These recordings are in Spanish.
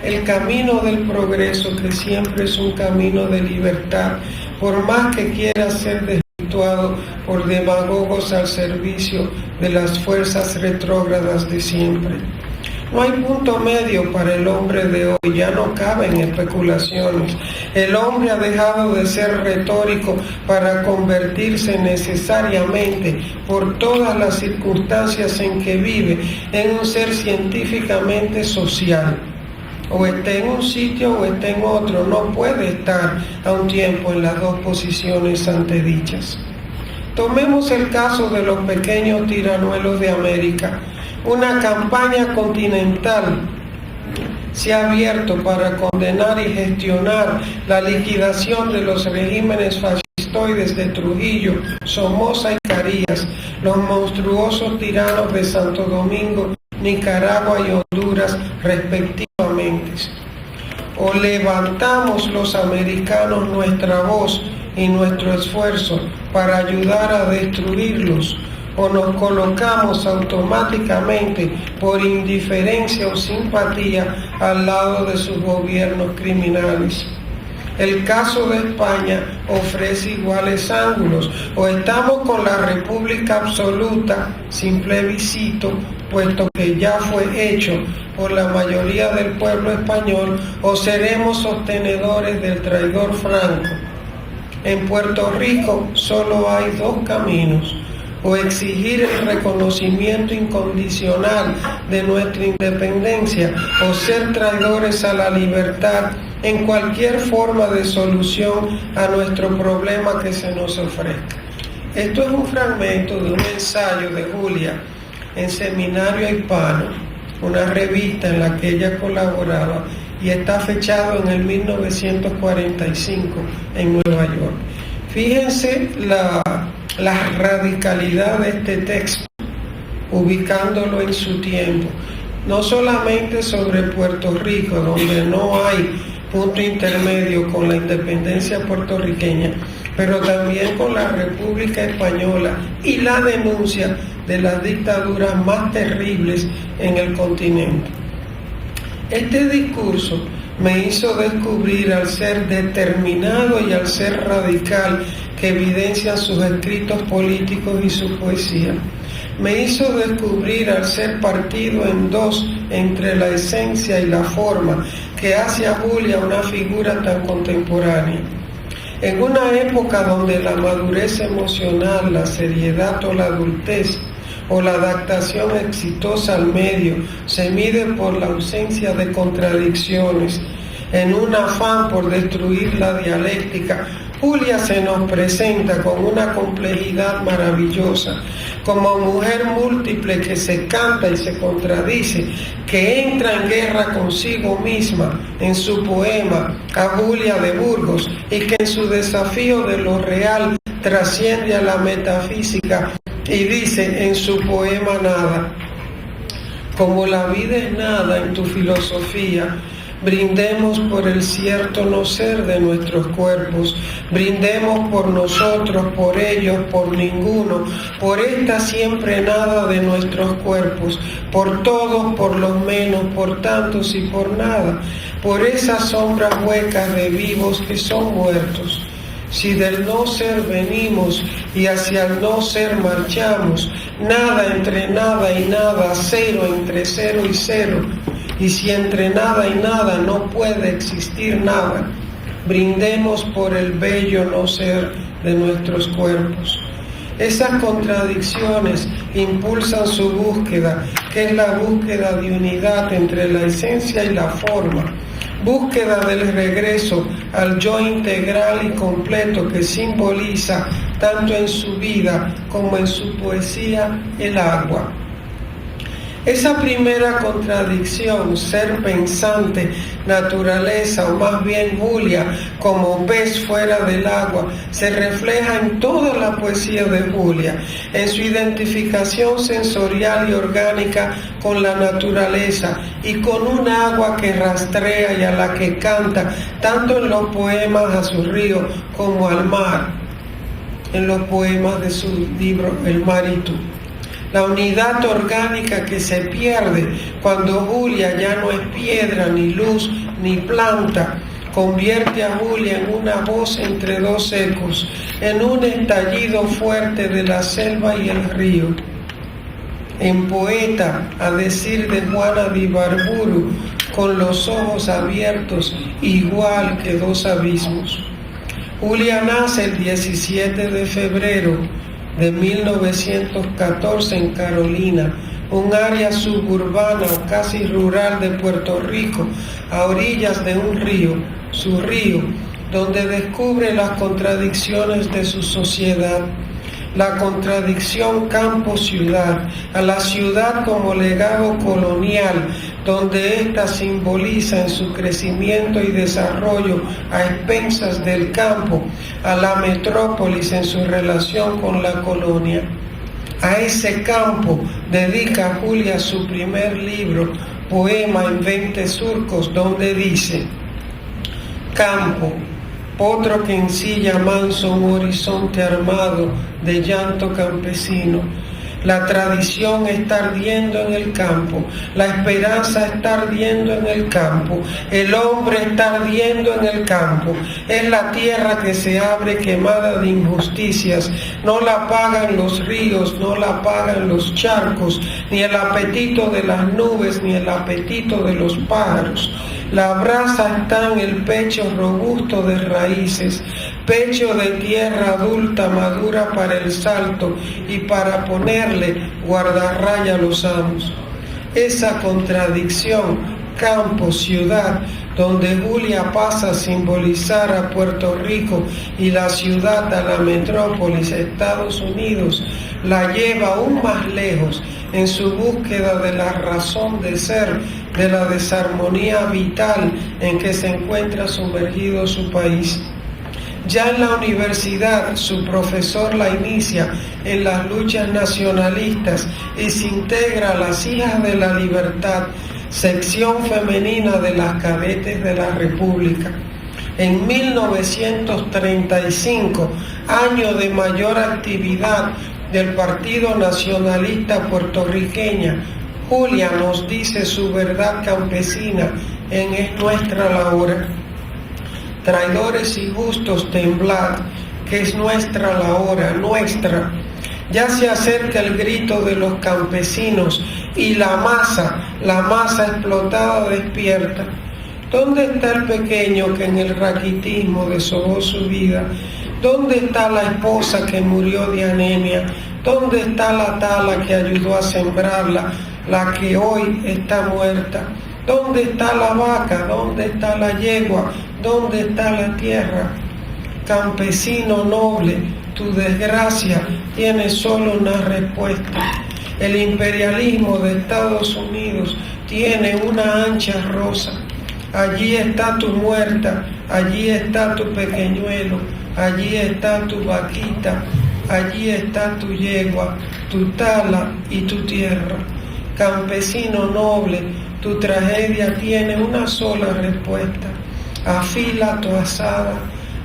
el camino del progreso, que siempre es un camino de libertad, por más que quiera ser desvirtuado por demagogos al servicio de las fuerzas retrógradas de siempre. No hay punto medio para el hombre de hoy, ya no caben especulaciones. El hombre ha dejado de ser retórico para convertirse necesariamente, por todas las circunstancias en que vive, en un ser científicamente social. O esté en un sitio o esté en otro, no puede estar a un tiempo en las dos posiciones antedichas. Tomemos el caso de los pequeños tiranuelos de América. Una campaña continental se ha abierto para condenar y gestionar la liquidación de los regímenes fascistoides de Trujillo, Somoza y Carías, los monstruosos tiranos de Santo Domingo, Nicaragua y Honduras, respectivamente. O levantamos los americanos nuestra voz y nuestro esfuerzo para ayudar a destruirlos, o nos colocamos automáticamente por indiferencia o simpatía al lado de sus gobiernos criminales. El caso de España ofrece iguales ángulos: o estamos con la República absoluta sin plebiscito, puesto que ya fue hecho por la mayoría del pueblo español, o seremos sostenedores del traidor Franco. En Puerto Rico solo hay dos caminos: o exigir el reconocimiento incondicional de nuestra independencia, o ser traidores a la libertad en cualquier forma de solución a nuestro problema que se nos ofrezca. Esto es un fragmento de un ensayo de Julia en Seminario Hispano, una revista en la que ella colaboraba, y está fechado en el 1945 en Nueva York. Fíjense la radicalidad de este texto, ubicándolo en su tiempo, no solamente sobre Puerto Rico, donde no hay punto intermedio con la independencia puertorriqueña, pero también con la República Española y la denuncia de las dictaduras más terribles en el continente. Este discurso me hizo descubrir, al ser determinado y al ser radical que evidencian sus escritos políticos y su poesía, me hizo descubrir, al ser partido en dos entre la esencia y la forma, que hace a Julia una figura tan contemporánea. En una época donde la madurez emocional, la seriedad o la adultez, o la adaptación exitosa al medio se mide por la ausencia de contradicciones, en un afán por destruir la dialéctica, Julia se nos presenta con una complejidad maravillosa, como mujer múltiple que se canta y se contradice, que entra en guerra consigo misma en su poema a Julia de Burgos, y que en su desafío de lo real trasciende a la metafísica y dice en su poema Nada: como la vida es nada en tu filosofía, brindemos por el cierto no ser de nuestros cuerpos, brindemos por nosotros, por ellos, por ninguno, por esta siempre nada de nuestros cuerpos, por todos, por los menos, por tantos y por nada, por esas sombras huecas de vivos que son muertos. Si del no ser venimos y hacia el no ser marchamos, nada entre nada y nada, cero entre cero y cero. Y si entre nada y nada no puede existir nada, brindemos por el bello no ser de nuestros cuerpos. Esas contradicciones impulsan su búsqueda, que es la búsqueda de unidad entre la esencia y la forma, búsqueda del regreso al yo integral y completo que simboliza tanto en su vida como en su poesía el agua. Esa primera contradicción, ser pensante, naturaleza, o más bien Julia, como pez fuera del agua, se refleja en toda la poesía de Julia, en su identificación sensorial y orgánica con la naturaleza y con un agua que rastrea y a la que canta, tanto en los poemas a su río como al mar, en los poemas de su libro El mar y tú. la unidad orgánica que se pierde cuando Julia ya no es piedra, ni luz, ni planta, convierte a Julia en una voz entre dos ecos, en un estallido fuerte de la selva y el río. En poeta, a decir de Juana de Ibarburu, con los ojos abiertos, igual que dos abismos. Julia nace el 17 de febrero de 1914 en Carolina, un área suburbana o casi rural de Puerto Rico, a orillas de un río, su río, donde descubre las contradicciones de su sociedad. La contradicción campo-ciudad, a la ciudad como legado colonial, donde ésta simboliza en su crecimiento y desarrollo a expensas del campo, a la metrópolis en su relación con la colonia. A ese campo dedica Julia su primer libro, Poema en 20 surcos, donde dice: campo, potro que ensilla manso un horizonte armado de llanto campesino. La tradición está ardiendo en el campo, la esperanza está ardiendo en el campo, el hombre está ardiendo en el campo. Es la tierra que se abre quemada de injusticias, no la pagan los ríos, no la pagan los charcos, ni el apetito de las nubes, ni el apetito de los pájaros. La brasa está en el pecho robusto de raíces, pecho de tierra adulta madura para el salto y para ponerle guardarraya a los amos. Esa contradicción, campo-ciudad, donde Julia pasa a simbolizar a Puerto Rico y la ciudad a la metrópolis, Estados Unidos, la lleva aún más lejos en su búsqueda de la razón de ser, de la desarmonía vital en que se encuentra sumergido su país. Ya en la universidad, su profesor la inicia en las luchas nacionalistas y se integra a las Hijas de la Libertad, sección femenina de las Cadetes de la República. En 1935, año de mayor actividad del Partido Nacionalista Puertorriqueña, Julia nos dice su verdad campesina en Es nuestra la hora. Traidores y justos, temblad, que es nuestra la hora, nuestra. Ya se acerca el grito de los campesinos y la masa explotada despierta. ¿Dónde está el pequeño que en el raquitismo deshojó su vida? ¿Dónde está la esposa que murió de anemia? ¿Dónde está la tala que ayudó a sembrarla, la que hoy está muerta? ¿Dónde está la vaca? ¿Dónde está la yegua? ¿Dónde está la tierra? Campesino noble, tu desgracia tiene solo una respuesta. El imperialismo de Estados Unidos tiene una ancha rosa. Allí está tu muerta, allí está tu pequeñuelo, allí está tu vaquita, allí está tu yegua, tu tala y tu tierra. Campesino noble, tu tragedia tiene una sola respuesta. Afila tu azada,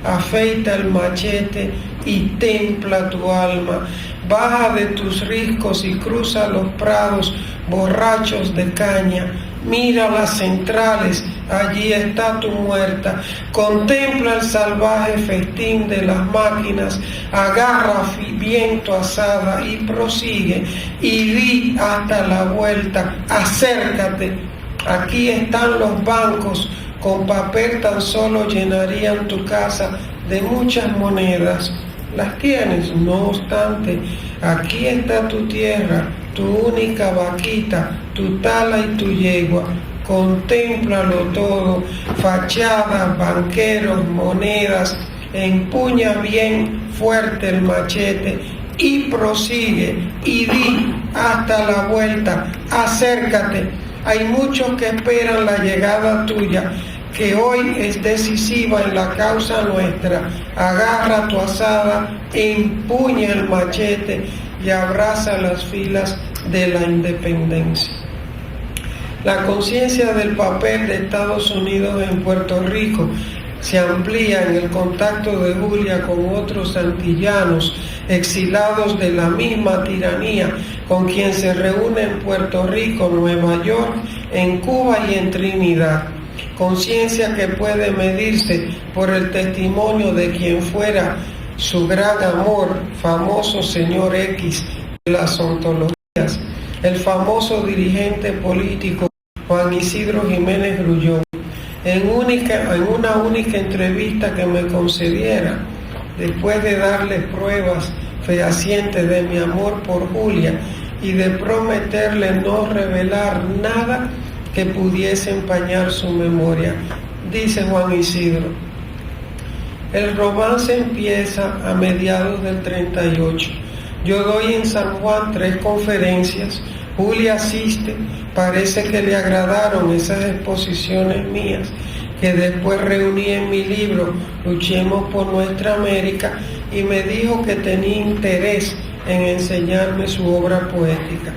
afeita el machete y templa tu alma. Baja de tus riscos y cruza los prados borrachos de caña. Mira las centrales, allí está tu muerta. Contempla el salvaje festín de las máquinas. Agarra bien tu azada y prosigue. Y di hasta la vuelta, acércate. Aquí están los bancos. Con papel tan solo llenarían tu casa de muchas monedas. Las tienes, no obstante. Aquí está tu tierra, tu única vaquita, tu tala y tu yegua. Contémplalo todo, fachadas, banqueros, monedas. Empuña bien fuerte el machete y prosigue y di hasta la vuelta, acércate. Hay muchos que esperan la llegada tuya, que hoy es decisiva en la causa nuestra. Agarra tu azada, empuña el machete y abraza las filas de la independencia. La conciencia del papel de Estados Unidos en Puerto Rico se amplía en el contacto de Julia con otros antillanos exilados de la misma tiranía, con quien se reúne en Puerto Rico, Nueva York, en Cuba y en Trinidad. Conciencia que puede medirse por el testimonio de quien fuera su gran amor, famoso señor X de las ontologías, el famoso dirigente político Juan Isidro Jiménez Grullón. En una única entrevista que me concediera, después de darle pruebas fehacientes de mi amor por Julia y de prometerle no revelar nada que pudiese empañar su memoria, dice Juan Isidro: el romance empieza a mediados del 38. Yo doy en San Juan 3 conferencias, Julia asiste, parece que le agradaron esas exposiciones mías, que después reuní en mi libro Luchemos por Nuestra América, y me dijo que tenía interés en enseñarme su obra poética.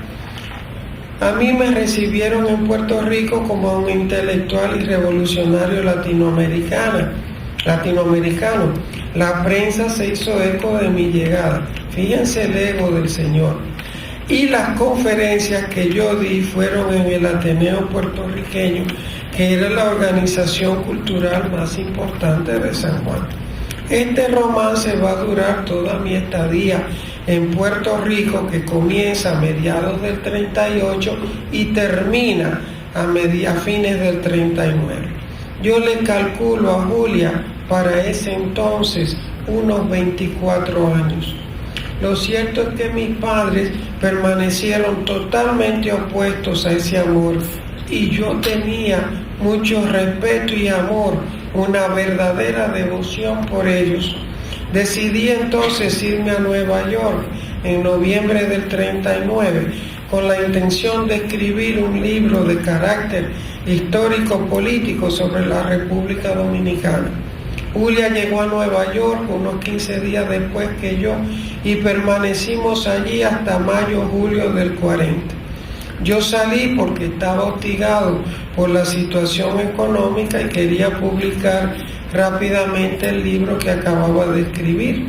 A mí me recibieron en Puerto Rico como a un intelectual y revolucionario latinoamericano. La prensa se hizo eco de mi llegada. Fíjense el ego del señor. Y las conferencias que yo di fueron en el Ateneo puertorriqueño, que era la organización cultural más importante de San Juan. Este romance va a durar toda mi estadía en Puerto Rico, que comienza a mediados del 38 y termina a fines del 39. Yo le calculo a Julia para ese entonces unos 24 años. Lo cierto es que mis padres permanecieron totalmente opuestos a ese amor, y yo tenía mucho respeto y amor, una verdadera devoción por ellos. Decidí entonces irme a Nueva York en noviembre del 39 con la intención de escribir un libro de carácter histórico-político sobre la República Dominicana. Julia llegó a Nueva York unos 15 días después que yo y permanecimos allí hasta mayo-julio del 40. Yo salí porque estaba hostigado por la situación económica y quería publicar rápidamente el libro que acababa de escribir.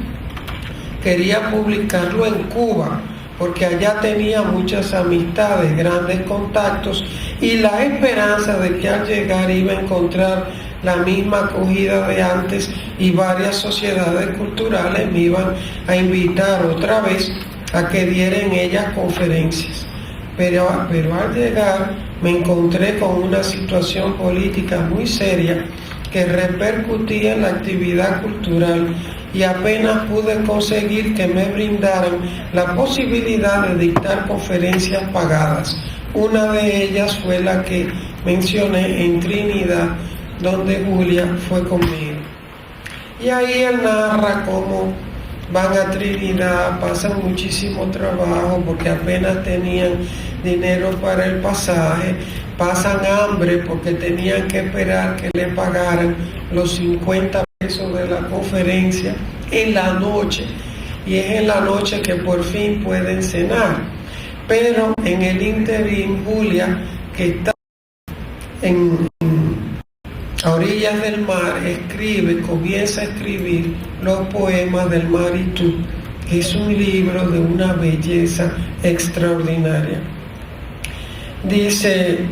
Quería publicarlo en Cuba porque allá tenía muchas amistades, grandes contactos y la esperanza de que al llegar iba a encontrar la misma acogida de antes y varias sociedades culturales me iban a invitar otra vez a que diera en ellas conferencias. Pero al llegar me encontré con una situación política muy seria que repercutía en la actividad cultural y apenas pude conseguir que me brindaran la posibilidad de dictar conferencias pagadas. Una de ellas fue la que mencioné en Trinidad, donde Julia fue conmigo. Y ahí él narra cómo van a Trinidad, pasan muchísimo trabajo porque apenas tenían dinero para el pasaje, pasan hambre porque tenían que esperar que le pagaran los 50 pesos de la conferencia en la noche, y es en la noche que por fin pueden cenar. Pero en el interín, Julia, que está a orillas del mar, comienza a escribir los poemas del Mar y Tú, que es un libro de una belleza extraordinaria. Dice,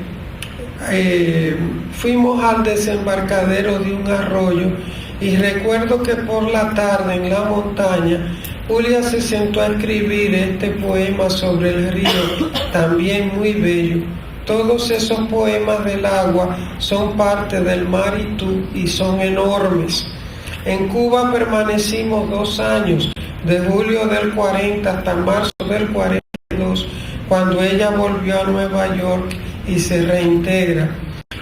fuimos al desembarcadero de un arroyo y recuerdo que por la tarde en la montaña Julia se sentó a escribir este poema sobre el río, también muy bello. Todos esos poemas del agua son parte del Mar y Tú y son enormes. En Cuba permanecimos 2 años, de julio del 40 hasta marzo del 42, cuando ella volvió a Nueva York y se reintegra.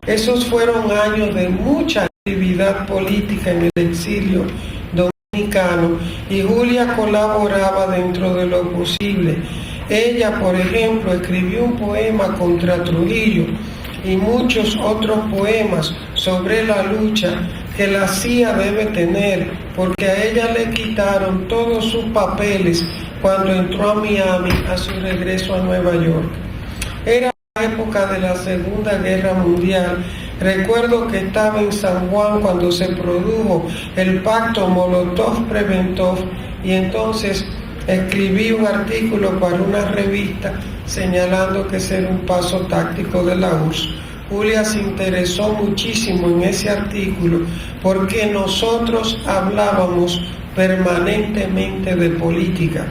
Esos fueron años de mucha actividad política en el exilio dominicano y Julia colaboraba dentro de lo posible. Ella, por ejemplo, escribió un poema contra Trujillo y muchos otros poemas sobre la lucha que la CIA debe tener, porque a ella le quitaron todos sus papeles cuando entró a Miami a su regreso a Nueva York. Era la época de la Segunda Guerra Mundial. Recuerdo que estaba en San Juan cuando se produjo el pacto Molotov-Preventov y entonces escribí un artículo para una revista señalando que ese era un paso táctico de la URSS. Julia se interesó muchísimo en ese artículo porque nosotros hablábamos permanentemente de política.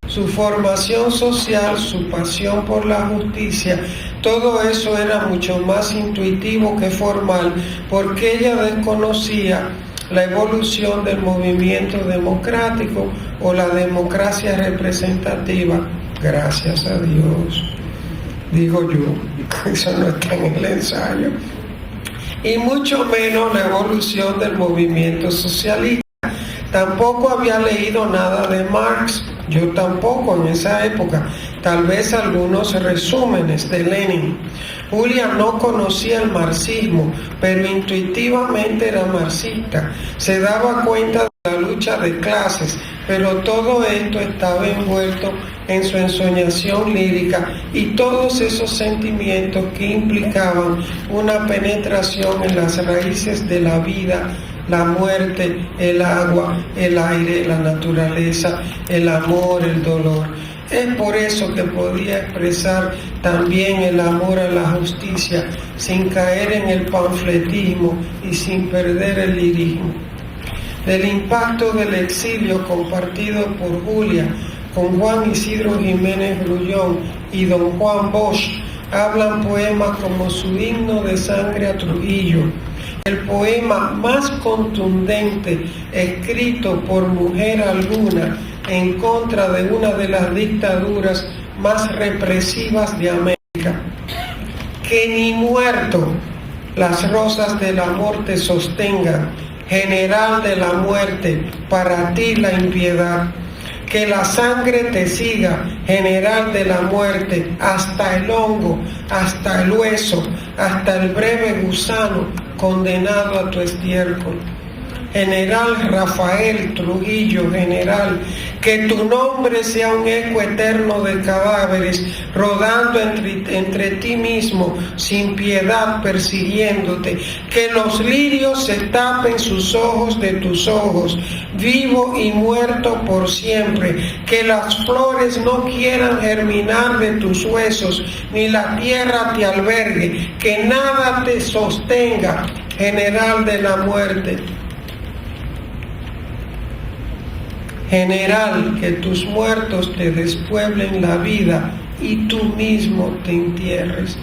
Su formación social, su pasión por la justicia, todo eso era mucho más intuitivo que formal, porque ella desconocía la evolución del movimiento democrático o la democracia representativa, gracias a Dios, digo yo, eso no está en el ensayo, y mucho menos la evolución del movimiento socialista. Tampoco había leído nada de Marx, yo tampoco en esa época, tal vez algunos resúmenes de Lenin. Julia no conocía el marxismo, pero intuitivamente era marxista. Se daba cuenta de la lucha de clases, pero todo esto estaba envuelto en su ensoñación lírica y todos esos sentimientos que implicaban una penetración en las raíces de la vida, la muerte, el agua, el aire, la naturaleza, el amor, el dolor. Es por eso que podía expresar también el amor a la justicia sin caer en el panfletismo y sin perder el lirismo. Del impacto del exilio compartido por Julia con Juan Isidro Jiménez Grullón y don Juan Bosch hablan poemas como su himno de sangre a Trujillo, el poema más contundente escrito por mujer alguna en contra de una de las dictaduras más represivas de América. Que ni muerto las rosas del amor te sostengan, general de la muerte, para ti la impiedad. Que la sangre te siga, general de la muerte, hasta el hongo, hasta el hueso, hasta el breve gusano condenado a tu estiércol. General Rafael Trujillo, general, que tu nombre sea un eco eterno de cadáveres, rodando entre ti mismo, sin piedad persiguiéndote, que los lirios se tapen sus ojos de tus ojos, vivo y muerto por siempre, que las flores no quieran germinar de tus huesos, ni la tierra te albergue, que nada te sostenga, general de la muerte. General, que tus muertos te despueblen la vida y tú mismo te entierres.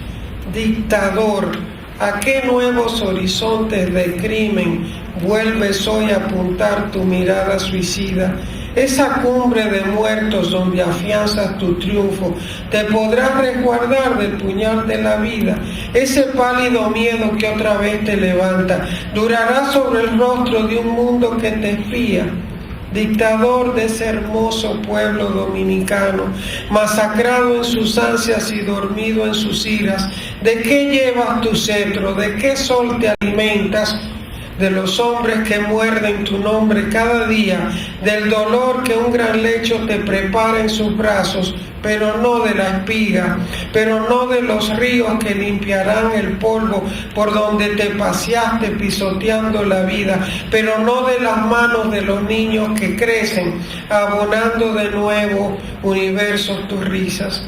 Dictador, ¿a qué nuevos horizontes de crimen vuelves hoy a apuntar tu mirada suicida? Esa cumbre de muertos donde afianzas tu triunfo, te podrás resguardar del puñal de la vida. Ese pálido miedo que otra vez te levanta, durará sobre el rostro de un mundo que te espía. Dictador de ese hermoso pueblo dominicano, masacrado en sus ansias y dormido en sus iras, ¿de qué llevas tu cetro? ¿De qué sol te alimentas? De los hombres que muerden tu nombre cada día, del dolor que un gran lecho te prepara en sus brazos, pero no de la espiga, pero no de los ríos que limpiarán el polvo por donde te paseaste pisoteando la vida, pero no de las manos de los niños que crecen, abonando de nuevo universos tus risas,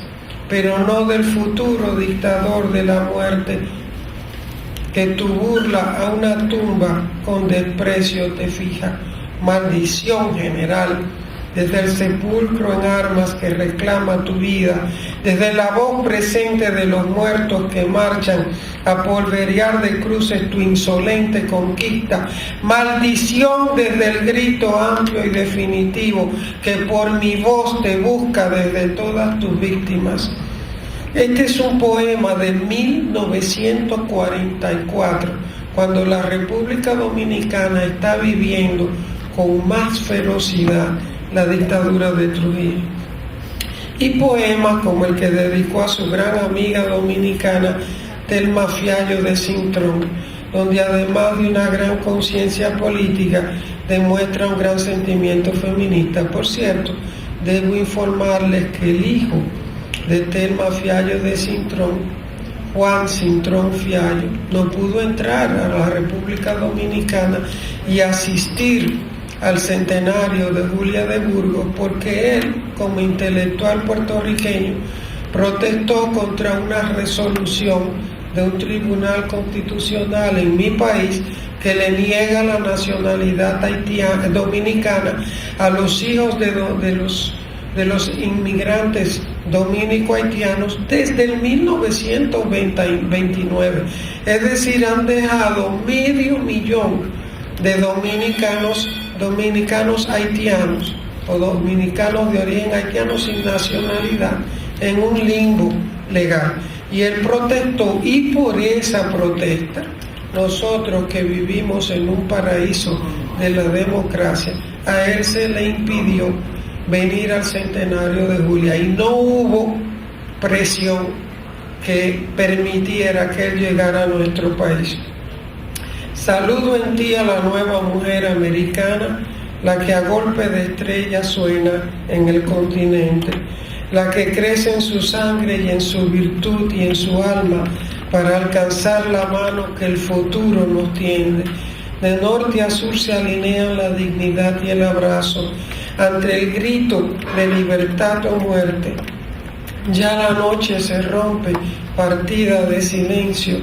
pero no del futuro dictador de la muerte, que tu burla a una tumba con desprecio te fija. Maldición general, desde el sepulcro en armas que reclama tu vida, desde la voz presente de los muertos que marchan a polverear de cruces tu insolente conquista. Maldición desde el grito amplio y definitivo que por mi voz te busca desde todas tus víctimas. Este es un poema de 1944, cuando la República Dominicana está viviendo con más ferocidad la dictadura de Trujillo. Y poemas como el que dedicó a su gran amiga dominicana Telma Fiallo de Cintrón, donde además de una gran conciencia política, demuestra un gran sentimiento feminista. Por cierto, debo informarles que el hijo de Telma Fiallo de Cintrón, Juan Cintrón Fiallo, no pudo entrar a la República Dominicana y asistir al centenario de Julia de Burgos, porque él, como intelectual puertorriqueño, protestó contra una resolución de un tribunal constitucional en mi país que le niega la nacionalidad dominicana a los hijos de los inmigrantes dominico-haitianos desde el 1929. Es decir, han dejado 500,000 de dominicanos haitianos o dominicanos de origen haitiano sin nacionalidad en un limbo legal. Y él protestó, y por esa protesta, nosotros que vivimos en un paraíso de la democracia, a él se le impidió venir al centenario de Julia y no hubo presión que permitiera que él llegara a nuestro país. Saludo en ti a la nueva mujer americana, la que a golpe de estrella suena en el continente, la que crece en su sangre y en su virtud y en su alma para alcanzar la mano que el futuro nos tiende. De norte a sur se alinean la dignidad y el abrazo ante el grito de libertad o muerte. Ya la noche se rompe, partida de silencio,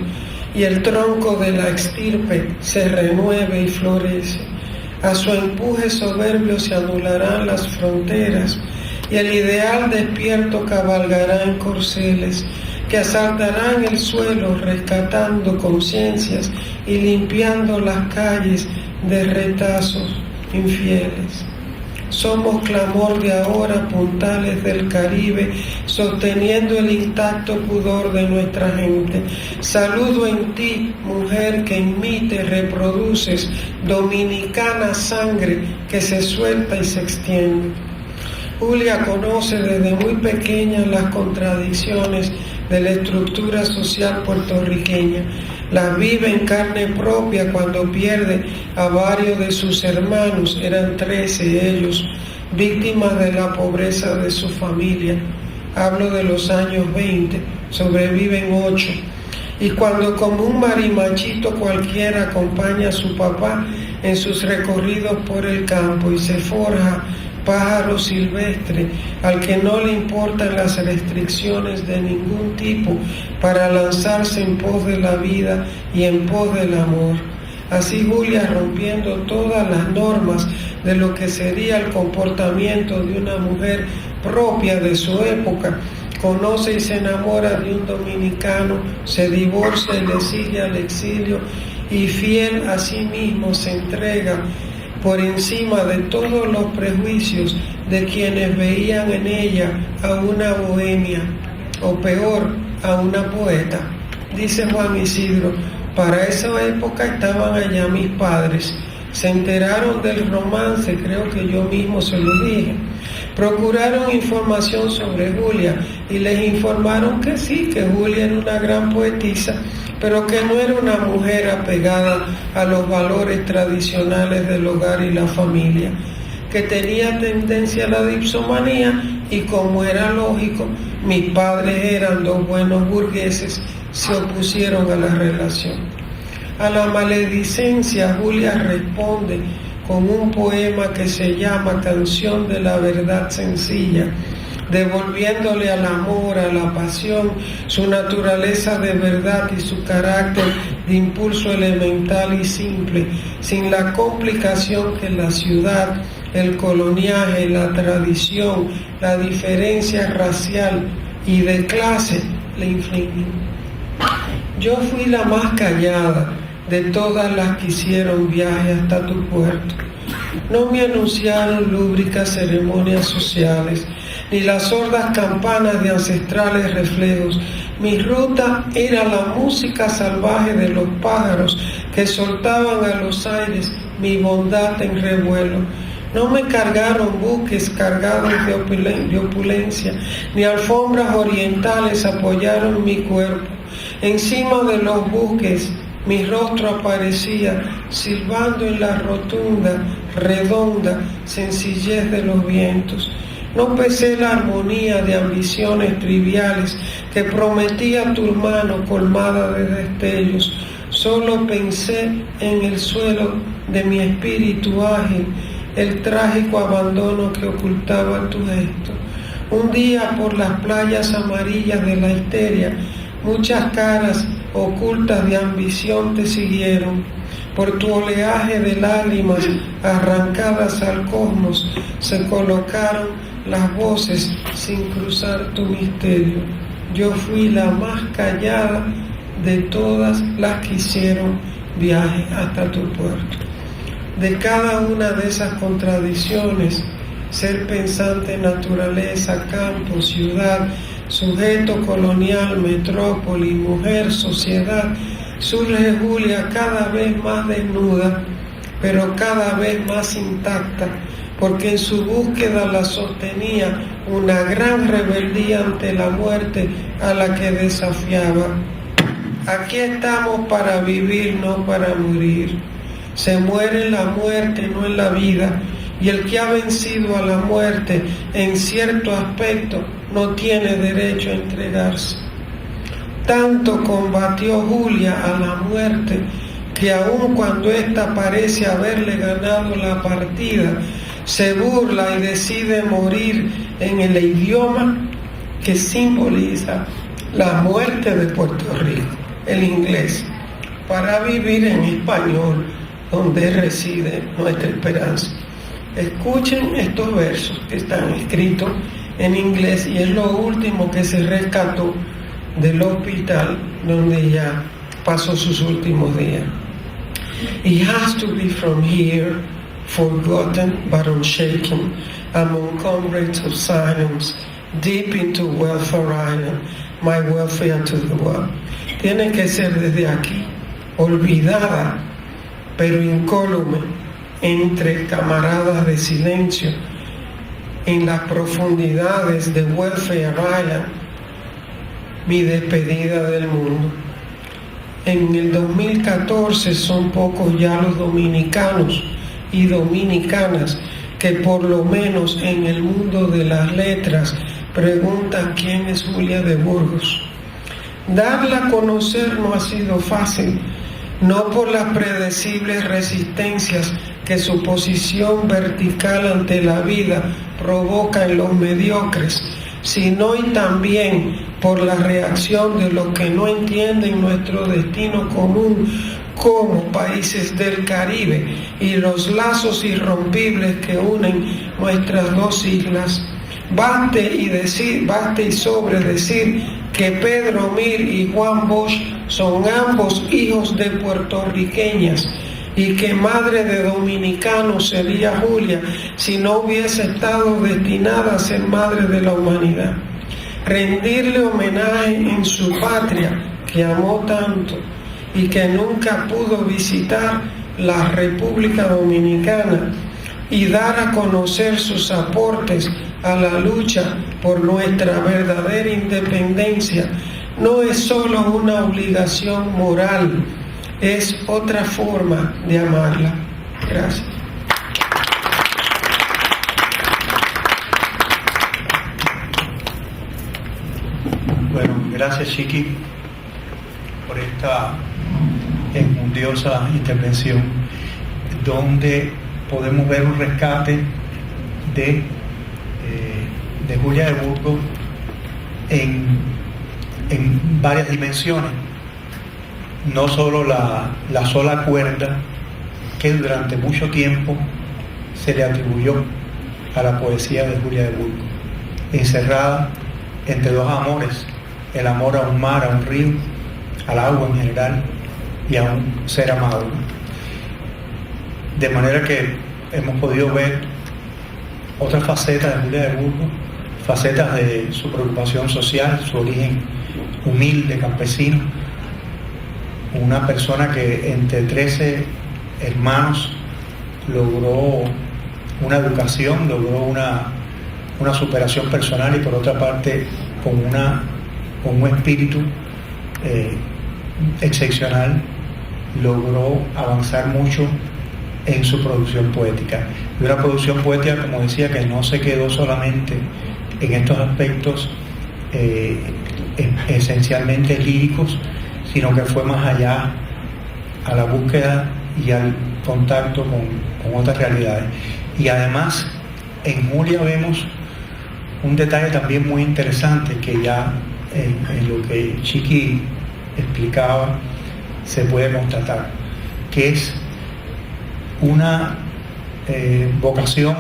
y el tronco de la estirpe se renueve y florece. A su empuje soberbio se anularán las fronteras, y el ideal despierto cabalgará en corceles que asaltarán el suelo rescatando conciencias y limpiando las calles de retazos infieles. Somos clamor de ahora, puntales del Caribe, sosteniendo el intacto pudor de nuestra gente. Saludo en ti, mujer que en mí te reproduces, dominicana sangre que se suelta y se extiende. Julia conoce desde muy pequeña las contradicciones de la estructura social puertorriqueña. Las vive en carne propia cuando pierde a varios de sus hermanos, eran 13 ellos, víctimas de la pobreza de su familia. Hablo de los años 20, sobreviven 8. Y cuando como un marimachito cualquiera acompaña a su papá en sus recorridos por el campo y se forja pájaro silvestre al que no le importan las restricciones de ningún tipo para lanzarse en pos de la vida y en pos del amor. Así Julia, rompiendo todas las normas de lo que sería el comportamiento de una mujer propia de su época, conoce y se enamora de un dominicano, se divorcia y le sigue al exilio, y fiel a sí mismo se entrega por encima de todos los prejuicios de quienes veían en ella a una bohemia, o peor, a una poeta. Dice Juan Isidro, para esa época estaban allá mis padres, se enteraron del romance, creo que yo mismo se lo dije, procuraron información sobre Julia y les informaron que sí, que Julia era una gran poetisa, pero que no era una mujer apegada a los valores tradicionales del hogar y la familia, que tenía tendencia a la dipsomanía y, como era lógico, mis padres eran dos buenos burgueses, se opusieron a la relación. A la maledicencia Julia responde con un poema que se llama Canción de la Verdad Sencilla, devolviéndole al amor, a la pasión, su naturaleza de verdad y su carácter de impulso elemental y simple, sin la complicación que la ciudad, el coloniaje, la tradición, la diferencia racial y de clase le infligen. Yo fui la más callada de todas las que hicieron viaje hasta tu puerto. No me anunciaron lúbricas ceremonias sociales, ni las sordas campanas de ancestrales reflejos. Mi ruta era la música salvaje de los pájaros que soltaban a los aires mi bondad en revuelo. No me cargaron buques cargados de opulencia, ni alfombras orientales apoyaron mi cuerpo. Encima de los buques mi rostro aparecía, silbando en la rotunda, redonda sencillez de los vientos. No pesé la armonía de ambiciones triviales que prometía tu mano colmada de destellos. Solo pensé en el suelo de mi espíritu ágil, el trágico abandono que ocultaba tu gesto. Un día por las playas amarillas de la histeria, muchas caras ocultas de ambición te siguieron. Por tu oleaje de lágrimas arrancadas al cosmos se colocaron las voces sin cruzar tu misterio. Yo fui la más callada de todas las que hicieron viaje hasta tu puerto. De cada una de esas contradicciones, ser pensante, naturaleza, campo, ciudad, sujeto colonial, metrópoli, mujer, sociedad, surge Julia cada vez más desnuda, pero cada vez más intacta, porque en su búsqueda la sostenía una gran rebeldía ante la muerte a la que desafiaba. Aquí estamos para vivir, no para morir. Se muere en la muerte, no en la vida, y el que ha vencido a la muerte en cierto aspecto no tiene derecho a entregarse. Tanto combatió Julia a la muerte que aun cuando ésta parece haberle ganado la partida, se burla y decide morir en el idioma que simboliza la muerte de Puerto Rico, el inglés, para vivir en español, donde reside nuestra esperanza. Escuchen estos versos que están escritos en inglés y es lo último que se rescató del hospital donde ella pasó sus últimos días. It has to be from here, forgotten but unshaken, among comrades of silence, deep into Welfare Island, my welfare to the world. Tiene que ser desde aquí, olvidada, pero incólume, entre camaradas de silencio, en las profundidades de Welfare Island, mi despedida del mundo. En el 2014 son pocos ya los dominicanos y dominicanas que por lo menos en el mundo de las letras preguntan quién es Julia de Burgos. Darla a conocer no ha sido fácil, no por las predecibles resistencias que su posición vertical ante la vida provoca en los mediocres, sino y también por la reacción de los que no entienden nuestro destino común como países del Caribe y los lazos irrompibles que unen nuestras dos islas. Baste y sobre decir que Pedro Mir y Juan Bosch son ambos hijos de puertorriqueñas y que madre de dominicanos sería Julia si no hubiese estado destinada a ser madre de la humanidad. Rendirle homenaje en su patria que amó tanto y que nunca pudo visitar, la República Dominicana, y dar a conocer sus aportes a la lucha por nuestra verdadera independencia, no es solo una obligación moral, es otra forma de amarla. Gracias. Bueno, gracias Chiqui por esta enjundiosa intervención donde podemos ver un rescate de Julia de Burgos en varias dimensiones, no solo la sola cuerda que durante mucho tiempo se le atribuyó a la poesía de Julia de Burgos, encerrada entre dos amores, el amor a un mar, a un río, al agua en general y a un ser amado. De manera que hemos podido ver otras facetas de Julia de Burgos, facetas de su preocupación social, su origen humilde, campesino, una persona que entre 13 hermanos logró una educación, logró una superación personal y por otra parte con un espíritu excepcional logró avanzar mucho en su producción poética. Y una producción poética, como decía, que no se quedó solamente en estos aspectos esencialmente líricos, sino que fue más allá a la búsqueda y al contacto con otras realidades. Y además, en Julia vemos un detalle también muy interesante que ya en lo que Chiqui explicaba se puede constatar, que es una vocación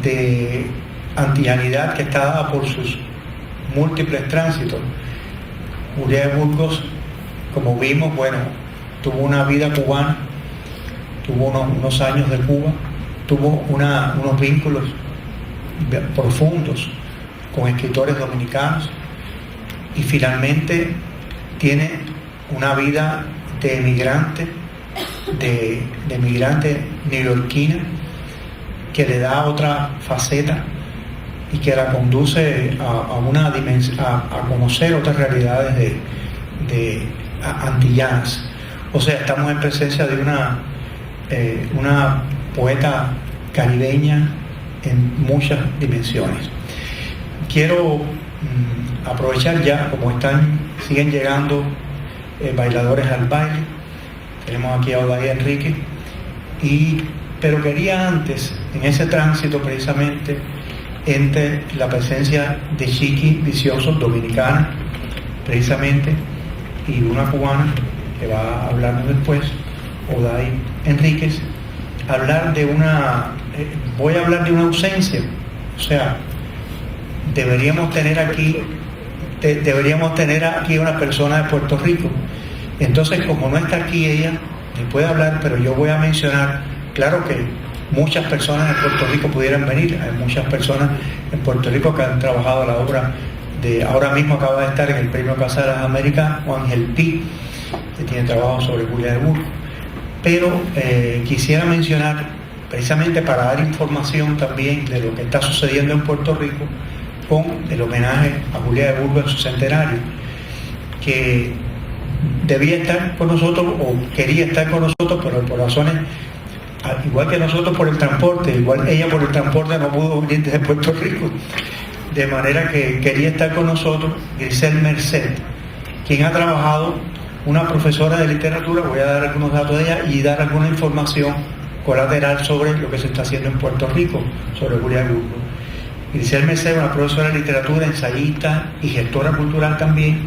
de antillanidad que está dada por sus múltiples tránsitos. Julia de Burgos, como vimos, bueno, tuvo una vida cubana, tuvo unos años de Cuba, tuvo unos vínculos profundos con escritores dominicanos y finalmente tiene una vida de emigrante, de emigrante neoyorquina, que le da otra faceta y que la conduce a conocer otras realidades de antillanas. O sea, estamos en presencia de una poeta caribeña en muchas dimensiones. Quiero aprovechar ya, como siguen llegando bailadores al baile. Tenemos aquí a Odaía Enrique, pero quería antes, en ese tránsito precisamente, entre la presencia de Chiqui Vicioso, dominicana, precisamente, y una cubana, que va a hablarnos después, Odaía Enríquez, voy a hablar de una ausencia. O sea, deberíamos tener aquí una persona de Puerto Rico. Entonces, como no está aquí ella, le puede hablar, pero yo voy a mencionar, claro que muchas personas de Puerto Rico pudieran venir. Hay muchas personas en Puerto Rico que han trabajado la obra ahora mismo acaba de estar en el Premio Casa de las Américas Juan Ángel Pi, que tiene trabajo sobre Julia de Burgos. Pero quisiera mencionar, precisamente para dar información también de lo que está sucediendo en Puerto Rico con el homenaje a Julia de Burgos en su centenario, que debía estar con nosotros o quería estar con nosotros, pero por razones, igual que nosotros por el transporte, igual ella por el transporte no pudo venir desde Puerto Rico, de manera que quería estar con nosotros Grisel Merced, quien ha trabajado, una profesora de literatura. Voy a dar algunos datos de ella y dar alguna información colateral sobre lo que se está haciendo en Puerto Rico, sobre Julia de Burgos. Grisel Merced, una profesora de literatura, ensayista y gestora cultural también,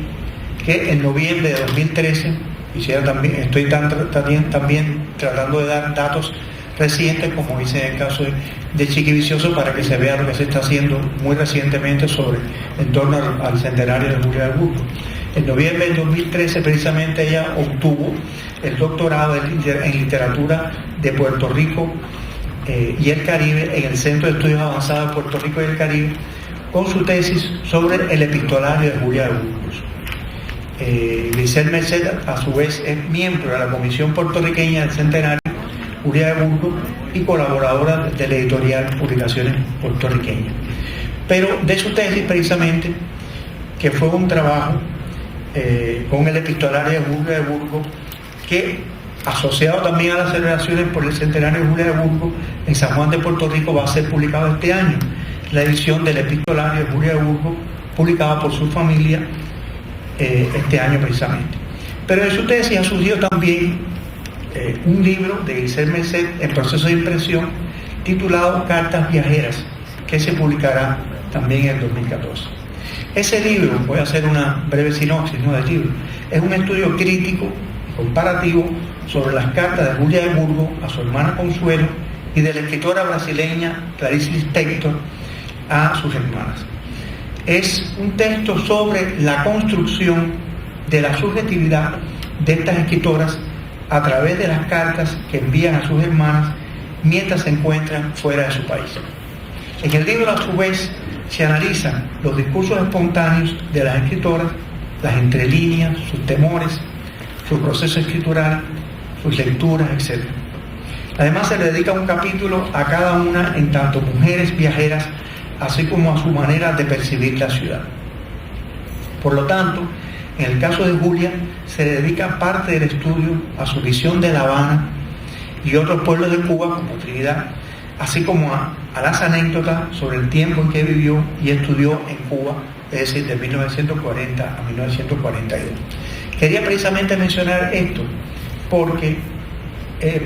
que en noviembre de 2013, estoy también tratando de dar datos recientes, como hice en el caso de Chiqui Vicioso, para que se vea lo que se está haciendo muy recientemente en torno al centenario de Julia de Burgos. En noviembre de 2013, precisamente, ella obtuvo el doctorado en literatura de Puerto Rico y el Caribe en el Centro de Estudios Avanzados de Puerto Rico y el Caribe, con su tesis sobre el epistolario de Julia de Burgos. Grisel Merced, a su vez, es miembro de la Comisión Puertorriqueña del Centenario Julia de Burgos y colaboradora de la editorial Publicaciones Puertorriqueñas. Pero de su tesis, precisamente, que fue un trabajo con el epistolario de Julia de Burgos, que, asociado también a las celebraciones por el centenario de Julia de Burgos, en San Juan de Puerto Rico va a ser publicado este año, la edición del epistolario de Julia de Burgos, publicada por su familia este año precisamente. Pero de su tesis ha surgido también un libro de Grisel Merced en proceso de impresión, titulado Cartas Viajeras, que se publicará también en el 2014. Ese libro, voy a hacer una breve sinopsis del libro, es un estudio crítico y comparativo sobre las cartas de Julia de Burgos a su hermana Consuelo y de la escritora brasileña Clarice Lispector a sus hermanas. Es un texto sobre la construcción de la subjetividad de estas escritoras a través de las cartas que envían a sus hermanas mientras se encuentran fuera de su país. En el libro, a su vez, se analizan los discursos espontáneos de las escritoras, las entrelíneas, sus temores, su proceso escritural, sus lecturas, etc. Además, se le dedica un capítulo a cada una en tanto mujeres viajeras, así como a su manera de percibir la ciudad. Por lo tanto, en el caso de Julia, se le dedica parte del estudio a su visión de La Habana y otros pueblos de Cuba, como Trinidad, así como a las anécdotas sobre el tiempo en que vivió y estudió en Cuba, es decir, de 1940 a 1942. Quería precisamente mencionar esto, porque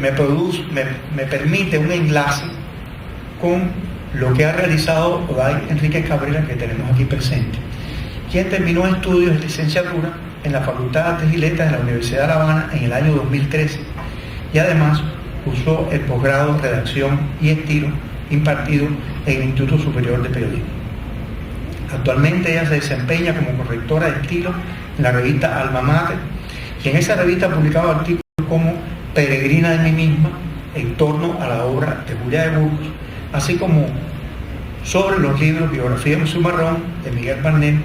me permite un enlace con lo que ha realizado Oday Enríquez Cabrera, que tenemos aquí presente, quien terminó estudios de licenciatura en la Facultad de Artes y Letras de la Universidad de La Habana en el año 2013 y además cursó el posgrado en Redacción y Estilo impartido en el Instituto Superior de Periodismo. Actualmente ella se desempeña como correctora de estilo en la revista Alma Mater, y en esa revista ha publicado artículos como Peregrina de mí misma, en torno a la obra de Julia de Burgos, así como sobre los libros Biografía de un Cimarrón de Miguel Barnett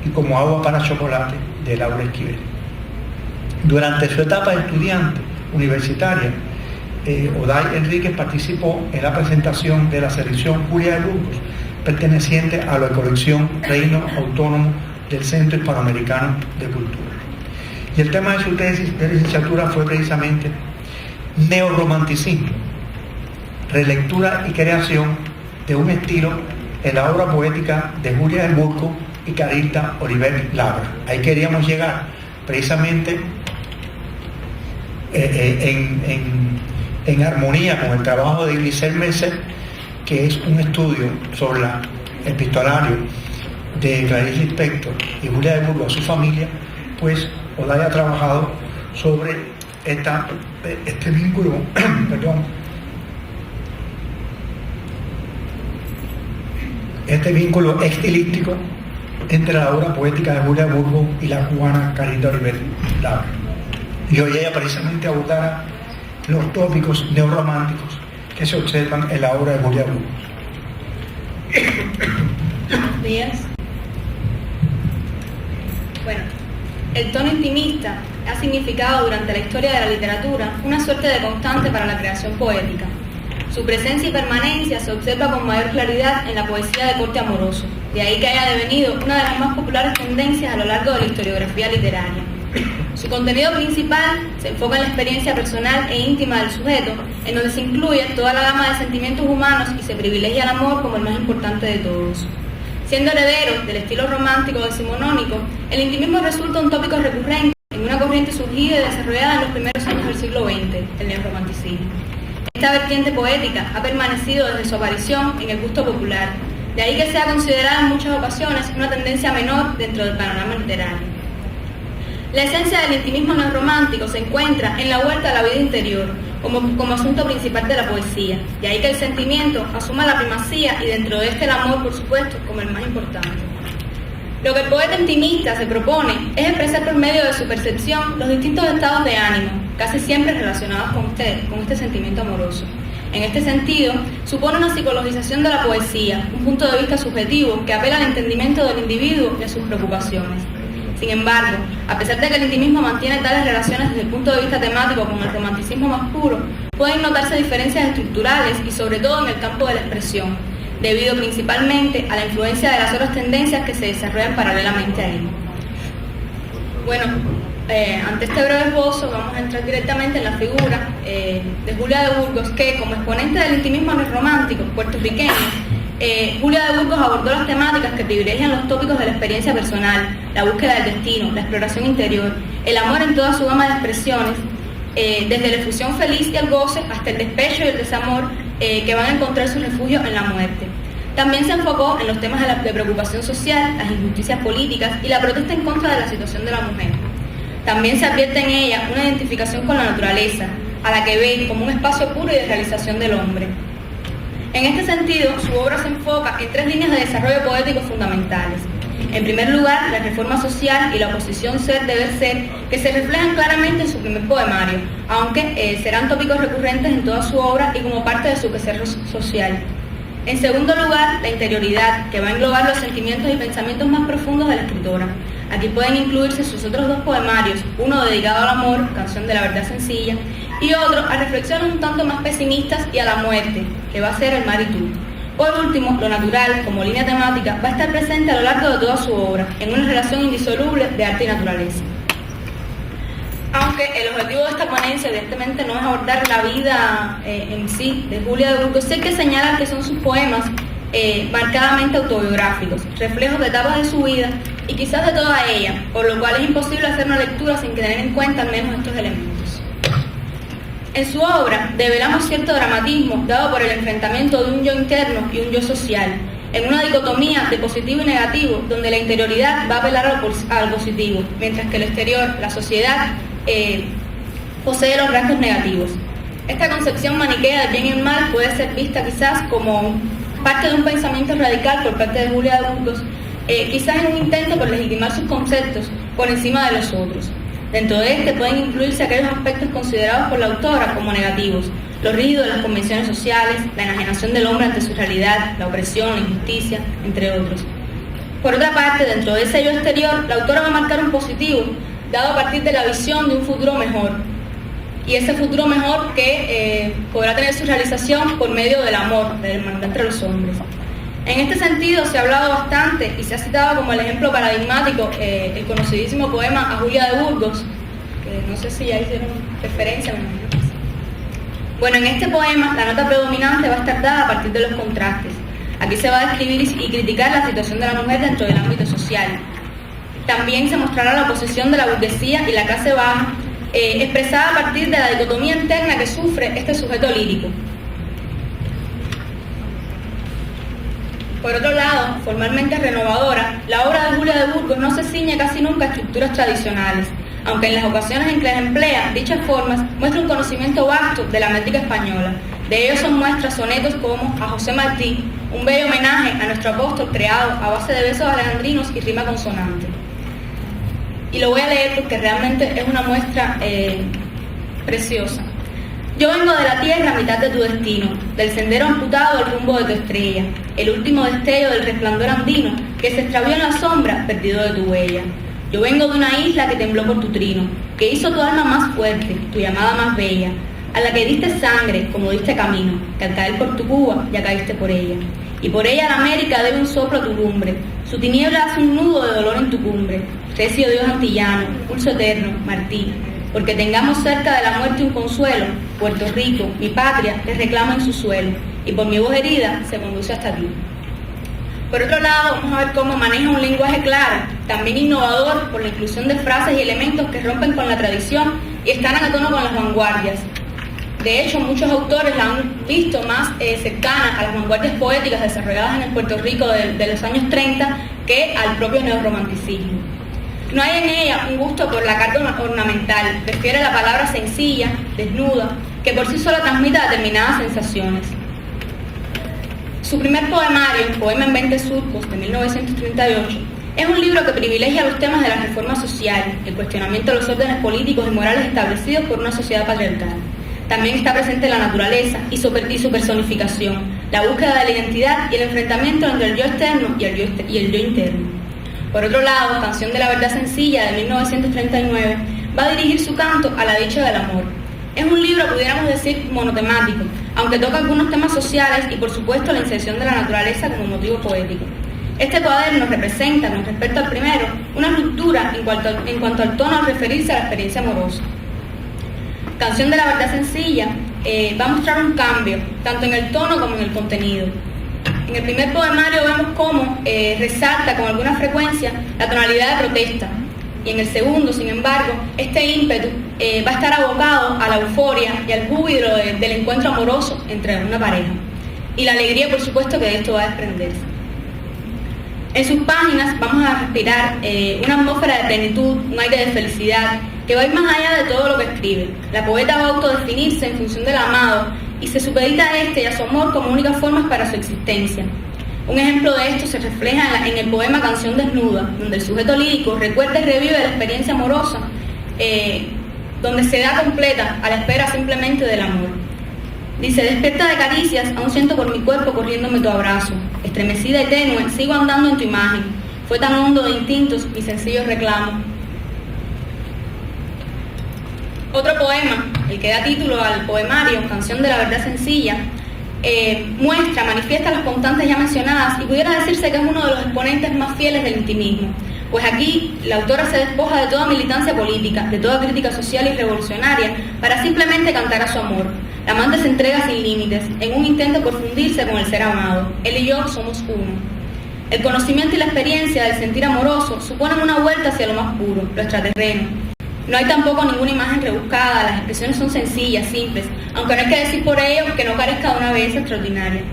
y Como agua para chocolate de Laura Esquivel. Durante su etapa de estudiante universitaria, Oday Enríquez participó en la presentación de la selección Julia de Burgos, perteneciente a la colección Reino Autónomo del Centro Hispanoamericano de Cultura. Y el tema de su tesis de licenciatura fue precisamente neorromanticismo, relectura y creación de un estilo en la obra poética de Julia de Burgos y Carilda Oliver Labra. Ahí queríamos llegar precisamente en armonía con el trabajo de Grisel Merced, que es un estudio sobre el epistolario de Clarice Lispector y Julia de Burgos a su familia. Pues Oday ha trabajado sobre este vínculo este vínculo estilístico entre la obra poética de Julia de Burgos y la cubana Carilda Oliver Labra. Y hoy ella precisamente abordará los tópicos neorrománticos que se observan en la obra de Julia de Burgos. Buenos días. Bueno, el tono intimista ha significado durante la historia de la literatura una suerte de constante para la creación poética. Su presencia y permanencia se observa con mayor claridad en la poesía de corte amoroso, de ahí que haya devenido una de las más populares tendencias a lo largo de la historiografía literaria. Su contenido principal se enfoca en la experiencia personal e íntima del sujeto, en donde se incluye toda la gama de sentimientos humanos y se privilegia el amor como el más importante de todos. Siendo heredero del estilo romántico decimonónico, el intimismo resulta un tópico recurrente en una corriente surgida y desarrollada en los primeros años del siglo XX, el neorromanticismo. Esta vertiente poética ha permanecido desde su aparición en el gusto popular, de ahí que sea considerada en muchas ocasiones una tendencia menor dentro del panorama literario. La esencia del intimismo neorromántico se encuentra en la vuelta a la vida interior, como asunto principal de la poesía, de ahí que el sentimiento asuma la primacía y dentro de este el amor, por supuesto, como el más importante. Lo que el poeta intimista se propone es expresar por medio de su percepción los distintos estados de ánimo, casi siempre relacionados con este sentimiento amoroso. En este sentido, supone una psicologización de la poesía, un punto de vista subjetivo que apela al entendimiento del individuo y a sus preocupaciones. Sin embargo, a pesar de que el intimismo mantiene tales relaciones desde el punto de vista temático con el romanticismo más puro, pueden notarse diferencias estructurales y sobre todo en el campo de la expresión, debido principalmente a la influencia de las otras tendencias que se desarrollan paralelamente a él. Bueno, ante este breve esbozo vamos a entrar directamente en la figura de Julia de Burgos, que como exponente del intimismo romántico puertorriqueño, Julia de Burgos abordó las temáticas que privilegian los tópicos de la experiencia personal, la búsqueda del destino, la exploración interior, el amor en toda su gama de expresiones, desde la efusión feliz y el goce hasta el despecho y el desamor que van a encontrar su refugio en la muerte. También se enfocó en los temas de preocupación social, las injusticias políticas y la protesta en contra de la situación de la mujer. También se advierte en ella una identificación con la naturaleza, a la que ve como un espacio puro y de realización del hombre. En este sentido, su obra se enfoca en 3 líneas de desarrollo poético fundamentales. En primer lugar, la reforma social y la oposición ser-deber ser, que se reflejan claramente en su primer poemario, aunque serán tópicos recurrentes en toda su obra y como parte de su quehacer social. En segundo lugar, la interioridad, que va a englobar los sentimientos y pensamientos más profundos de la escritora. Aquí pueden incluirse sus otros 2 poemarios, uno dedicado al amor, Canción de la verdad sencilla, y otro a reflexiones un tanto más pesimistas y a la muerte, que va a ser El mar y tú. Por último, lo natural, como línea temática, va a estar presente a lo largo de toda su obra, en una relación indisoluble de arte y naturaleza. Aunque el objetivo de esta ponencia evidentemente no es abordar la vida en sí de Julia de Burgos, sí hay que señalar que son sus poemas marcadamente autobiográficos, reflejos de etapas de su vida y quizás de toda ella, por lo cual es imposible hacer una lectura sin tener en cuenta al menos estos elementos. En su obra develamos cierto dramatismo dado por el enfrentamiento de un yo interno y un yo social, en una dicotomía de positivo y negativo, donde la interioridad va a apelar al positivo, mientras que el exterior, la sociedad, posee los rasgos negativos. Esta concepción maniquea del bien y el mal puede ser vista quizás como parte de un pensamiento radical por parte de Julia de Burgos, quizás en un intento por legitimar sus conceptos por encima de los otros. Dentro de este pueden incluirse aquellos aspectos considerados por la autora como negativos, lo rígido de las convenciones sociales, la enajenación del hombre ante su realidad, la opresión, la injusticia, entre otros. Por otra parte, dentro de ese yo exterior, la autora va a marcar un positivo, dado a partir de la visión de un futuro mejor, y ese futuro mejor que podrá tener su realización por medio del amor, de la hermandad entre los hombres. En este sentido se ha hablado bastante y se ha citado como el ejemplo paradigmático el conocidísimo poema A Julia de Burgos, que no sé si ya hicieron referencia, me imagino que sí. Bueno, en este poema la nota predominante va a estar dada a partir de los contrastes. Aquí se va a describir y criticar la situación de la mujer dentro del ámbito social. También se mostrará la oposición de la burguesía y la clase baja, expresada a partir de la dicotomía interna que sufre este sujeto lírico. Por otro lado, formalmente renovadora, la obra de Julia de Burgos no se ciñe casi nunca a estructuras tradicionales, aunque en las ocasiones en que las emplea, dichas formas muestra un conocimiento vasto de la métrica española. De ellos son muestras sonetos como A José Martí, un bello homenaje a nuestro apóstol creado a base de besos alejandrinos y rima consonante. Y lo voy a leer porque realmente es una muestra preciosa. Yo vengo de la tierra a mitad de tu destino, del sendero amputado al rumbo de tu estrella, el último destello del resplandor andino que se extravió en la sombra, perdido de tu huella. Yo vengo de una isla que tembló por tu trino, que hizo tu alma más fuerte, tu llamada más bella, a la que diste sangre como diste camino, que al caer por tu Cuba ya caíste por ella. Y por ella la América debe un soplo a tu lumbre, su tiniebla hace un nudo de dolor en tu cumbre, recio Dios antillano, pulso eterno, Martí, porque tengamos cerca de la muerte un consuelo, Puerto Rico, mi patria, te reclama en su suelo, y por mi voz herida se conduce hasta ti. Por otro lado, vamos a ver cómo maneja un lenguaje claro, también innovador por la inclusión de frases y elementos que rompen con la tradición y están a tono con las vanguardias. De hecho, muchos autores la han visto más cercana a las vanguardias poéticas desarrolladas en el Puerto Rico de los años 30 que al propio neorromanticismo. No hay en ella un gusto por la carga ornamental, prefiere la palabra sencilla, desnuda, que por sí sola transmite determinadas sensaciones. Su primer poemario, Poema en 20 surcos, de 1938, es un libro que privilegia los temas de la reforma social, el cuestionamiento de los órdenes políticos y morales establecidos por una sociedad patriarcal. También está presente la naturaleza y su personificación, la búsqueda de la identidad y el enfrentamiento entre el yo externo y el yo interno. Por otro lado, Canción de la Verdad Sencilla, de 1939, va a dirigir su canto a la dicha del amor. Es un libro, pudiéramos decir, monotemático, aunque toca algunos temas sociales y, por supuesto, la inserción de la naturaleza como motivo poético. Este cuaderno representa, con respecto al primero, una ruptura en cuanto al tono al referirse a la experiencia amorosa. Canción de la Verdad Sencilla va a mostrar un cambio, tanto en el tono como en el contenido. En el primer poemario vemos cómo resalta con alguna frecuencia la tonalidad de protesta, y en el segundo, sin embargo, este ímpetu va a estar abocado a la euforia y al júbilo del encuentro amoroso entre una pareja, y la alegría, por supuesto, que de esto va a desprenderse. En sus páginas vamos a respirar una atmósfera de plenitud, un aire de felicidad, que va a ir más allá de todo lo que escribe. La poeta va a autodefinirse en función del amado y se supedita a este y a su amor como únicas formas para su existencia. Un ejemplo de esto se refleja en el poema Canción Desnuda, donde el sujeto lírico recuerda y revive la experiencia amorosa, donde se da completa a la espera simplemente del amor. Dice: despierta de caricias, aún siento por mi cuerpo corriéndome tu abrazo. Estremecida y tenue, sigo andando en tu imagen. Fue tan hondo de instintos mi sencillo reclamo. Otro poema, el que da título al poemario, Canción de la Verdad Sencilla, manifiesta las constantes ya mencionadas y pudiera decirse que es uno de los exponentes más fieles del intimismo, pues aquí la autora se despoja de toda militancia política, de toda crítica social y revolucionaria, para simplemente cantar a su amor. La amante se entrega sin límites, en un intento por fundirse con el ser amado. Él y yo somos uno. El conocimiento y la experiencia del sentir amoroso suponen una vuelta hacia lo más puro, lo extraterreno. No hay tampoco ninguna imagen rebuscada, las expresiones son sencillas, simples, aunque no hay que decir por ello que no carezca de una belleza extraordinaria.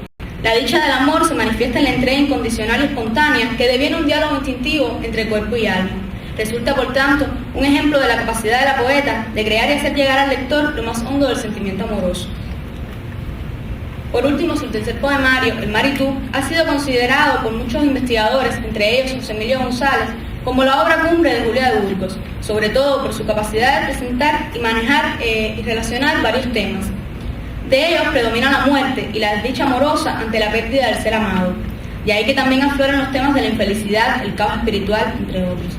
La dicha del amor se manifiesta en la entrega incondicional y espontánea que deviene un diálogo instintivo entre cuerpo y alma. Resulta, por tanto, un ejemplo de la capacidad de la poeta de crear y hacer llegar al lector lo más hondo del sentimiento amoroso. Por último, su tercer poemario, El mar y tú, ha sido considerado por muchos investigadores, entre ellos José Emilio González, como la obra cumbre de Julia de Burgos, sobre todo por su capacidad de presentar y manejar y relacionar varios temas. De ellos predomina la muerte y la desdicha amorosa ante la pérdida del ser amado. De ahí que también afloran los temas de la infelicidad, el caos espiritual, entre otros.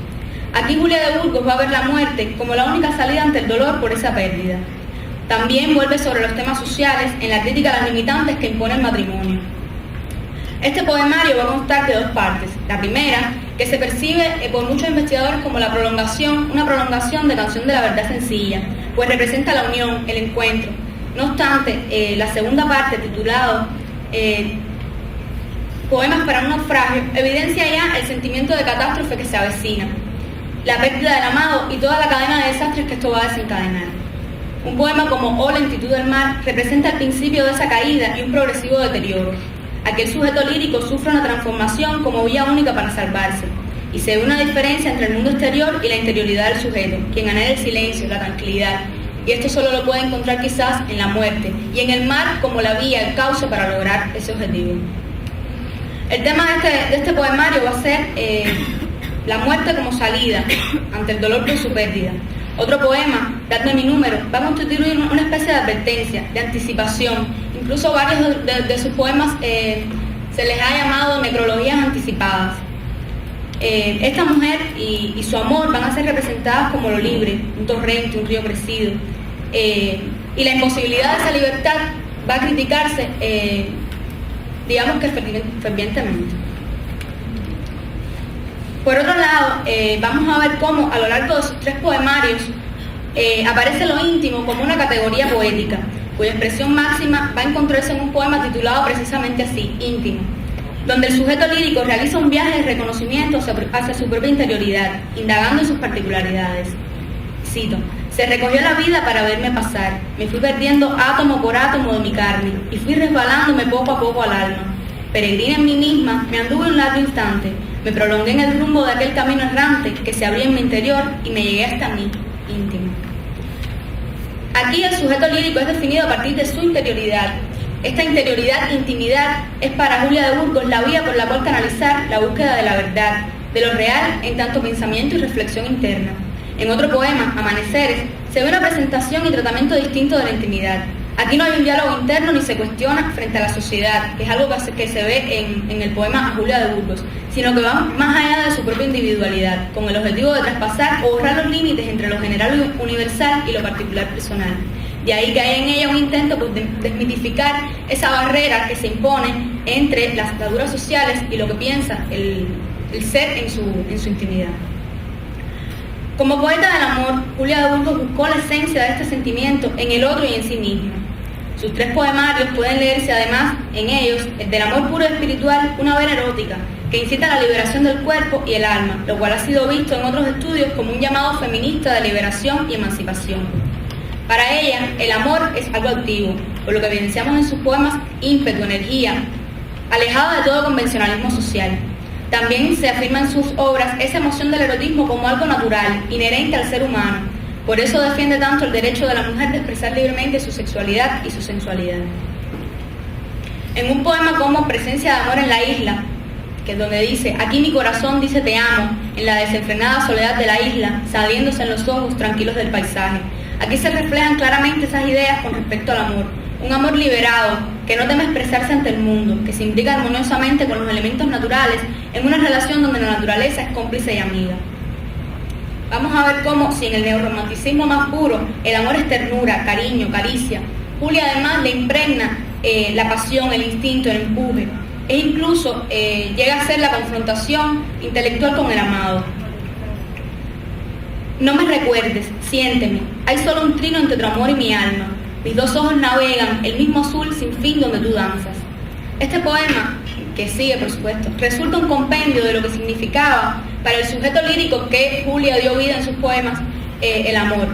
Aquí Julia de Burgos va a ver la muerte como la única salida ante el dolor por esa pérdida. También vuelve sobre los temas sociales en la crítica a las limitantes que impone el matrimonio. Este poemario va a constar de dos partes. La primera, que se percibe por muchos investigadores como una prolongación de Canción de la Verdad Sencilla, pues representa la unión, el encuentro. No obstante, la segunda parte, titulado Poemas para un naufragio, evidencia ya el sentimiento de catástrofe que se avecina, la pérdida del amado y toda la cadena de desastres que esto va a desencadenar. Un poema como O lentitud del mar representa el principio de esa caída y un progresivo deterioro. Aquel sujeto lírico sufre una transformación como vía única para salvarse, y se ve una diferencia entre el mundo exterior y la interioridad del sujeto, quien anhela el silencio, la tranquilidad, y esto solo lo puede encontrar quizás en la muerte, y en el mar como la vía, el cauce para lograr ese objetivo. El tema de este poemario va a ser la muerte como salida ante el dolor por su pérdida. Otro poema, Dadme mi número, va a constituir una especie de advertencia, de anticipación. Incluso varios de sus poemas se les ha llamado necrologías anticipadas. Esta mujer y su amor van a ser representadas como lo libre, un torrente, un río crecido. Y la imposibilidad de esa libertad va a criticarse, digamos que fervientemente. Por otro lado, vamos a ver cómo a lo largo de sus tres poemarios aparece lo íntimo como una categoría poética, cuya expresión máxima va a encontrarse en un poema titulado precisamente así, Íntimo, donde el sujeto lírico realiza un viaje de reconocimiento hacia su propia interioridad, indagando en sus particularidades. Cito: se recogió la vida para verme pasar, me fui perdiendo átomo por átomo de mi carne, y fui resbalándome poco a poco al alma. Peregrina en mí misma, me anduve un largo instante, me prolongué en el rumbo de aquel camino errante que se abría en mi interior y me llegué hasta mí, íntimo. Aquí el sujeto lírico es definido a partir de su interioridad. Esta interioridad, intimidad, es para Julia de Burgos la vía por la cual canalizar la búsqueda de la verdad, de lo real en tanto pensamiento y reflexión interna. En otro poema, Amaneceres, se ve una presentación y tratamiento distinto de la intimidad. Aquí no hay un diálogo interno ni se cuestiona frente a la sociedad, que es algo que se ve en el poema a Julia de Burgos, sino que va más allá de su propia individualidad, con el objetivo de traspasar o borrar los límites entre lo general universal y lo particular personal. De ahí que hay en ella un intento de desmitificar esa barrera que se impone entre las ataduras sociales y lo que piensa el ser en su intimidad. Como poeta del amor, Julia de Burgos buscó la esencia de este sentimiento en el otro y en sí misma. Sus tres poemarios pueden leerse además en ellos, el del amor puro y espiritual, una vena erótica, que incita a la liberación del cuerpo y el alma, lo cual ha sido visto en otros estudios como un llamado feminista de liberación y emancipación. Para ella, el amor es algo activo, por lo que evidenciamos en sus poemas ímpetu, energía, alejado de todo convencionalismo social. También se afirma en sus obras esa emoción del erotismo como algo natural, inherente al ser humano. Por eso defiende tanto el derecho de la mujer de expresar libremente su sexualidad y su sensualidad. En un poema como Presencia de amor en la isla, que es donde dice: aquí mi corazón dice te amo, en la desenfrenada soledad de la isla, saliéndose en los ojos tranquilos del paisaje. Aquí se reflejan claramente esas ideas con respecto al amor. Un amor liberado, que no teme expresarse ante el mundo, que se imbrica armoniosamente con los elementos naturales en una relación donde la naturaleza es cómplice y amiga. Vamos a ver cómo, si en el neorromanticismo más puro el amor es ternura, cariño, caricia, Julia además le impregna la pasión, el instinto, el empuje, e incluso llega a ser la confrontación intelectual con el amado. No me recuerdes, siénteme, hay solo un trino entre tu amor y mi alma. Mis dos ojos navegan el mismo azul sin fin donde tú danzas. Este poema, que sigue por supuesto, resulta un compendio de lo que significaba para el sujeto lírico que Julia dio vida en sus poemas el amor.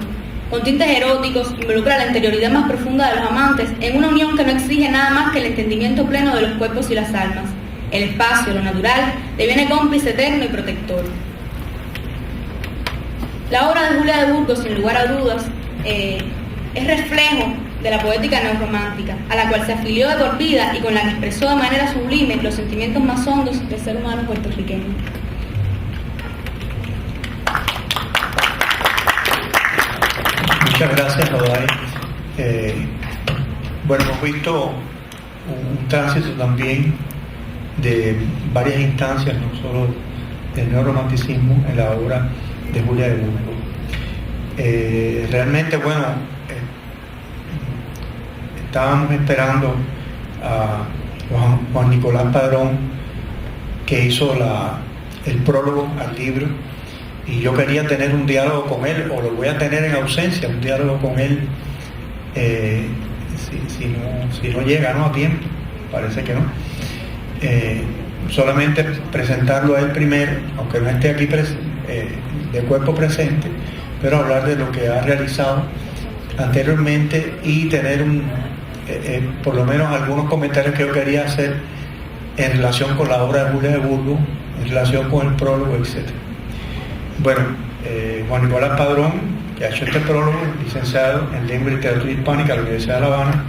Con tintes eróticos, involucra la interioridad más profunda de los amantes en una unión que no exige nada más que el entendimiento pleno de los cuerpos y las almas. El espacio, lo natural, deviene cómplice eterno y protector. La obra de Julia de Burgos, sin lugar a dudas, es reflejo de la poética neorromántica, a la cual se afilió de por vida y con la que expresó de manera sublime los sentimientos más hondos del ser humano puertorriqueño. Muchas gracias, Oday. Bueno, hemos visto un tránsito también de varias instancias, no solo del neorromanticismo en la obra de Julia de Burgos. Realmente, bueno, estábamos esperando a Juan Nicolás Padrón, que hizo el prólogo al libro, y yo quería tener un diálogo con él, o lo voy a tener en ausencia, un diálogo con él, si no llega, ¿no?, a tiempo, parece que no. Solamente presentarlo a él primero, aunque no esté aquí de cuerpo presente, pero hablar de lo que ha realizado anteriormente y tener por lo menos algunos comentarios que yo quería hacer en relación con la obra de Julia de Burgos, en relación con el prólogo, etc. Bueno, Juan Nicolás Padrón, que ha hecho este prólogo, licenciado en Lengua y Literatura Hispánica de la Universidad de La Habana,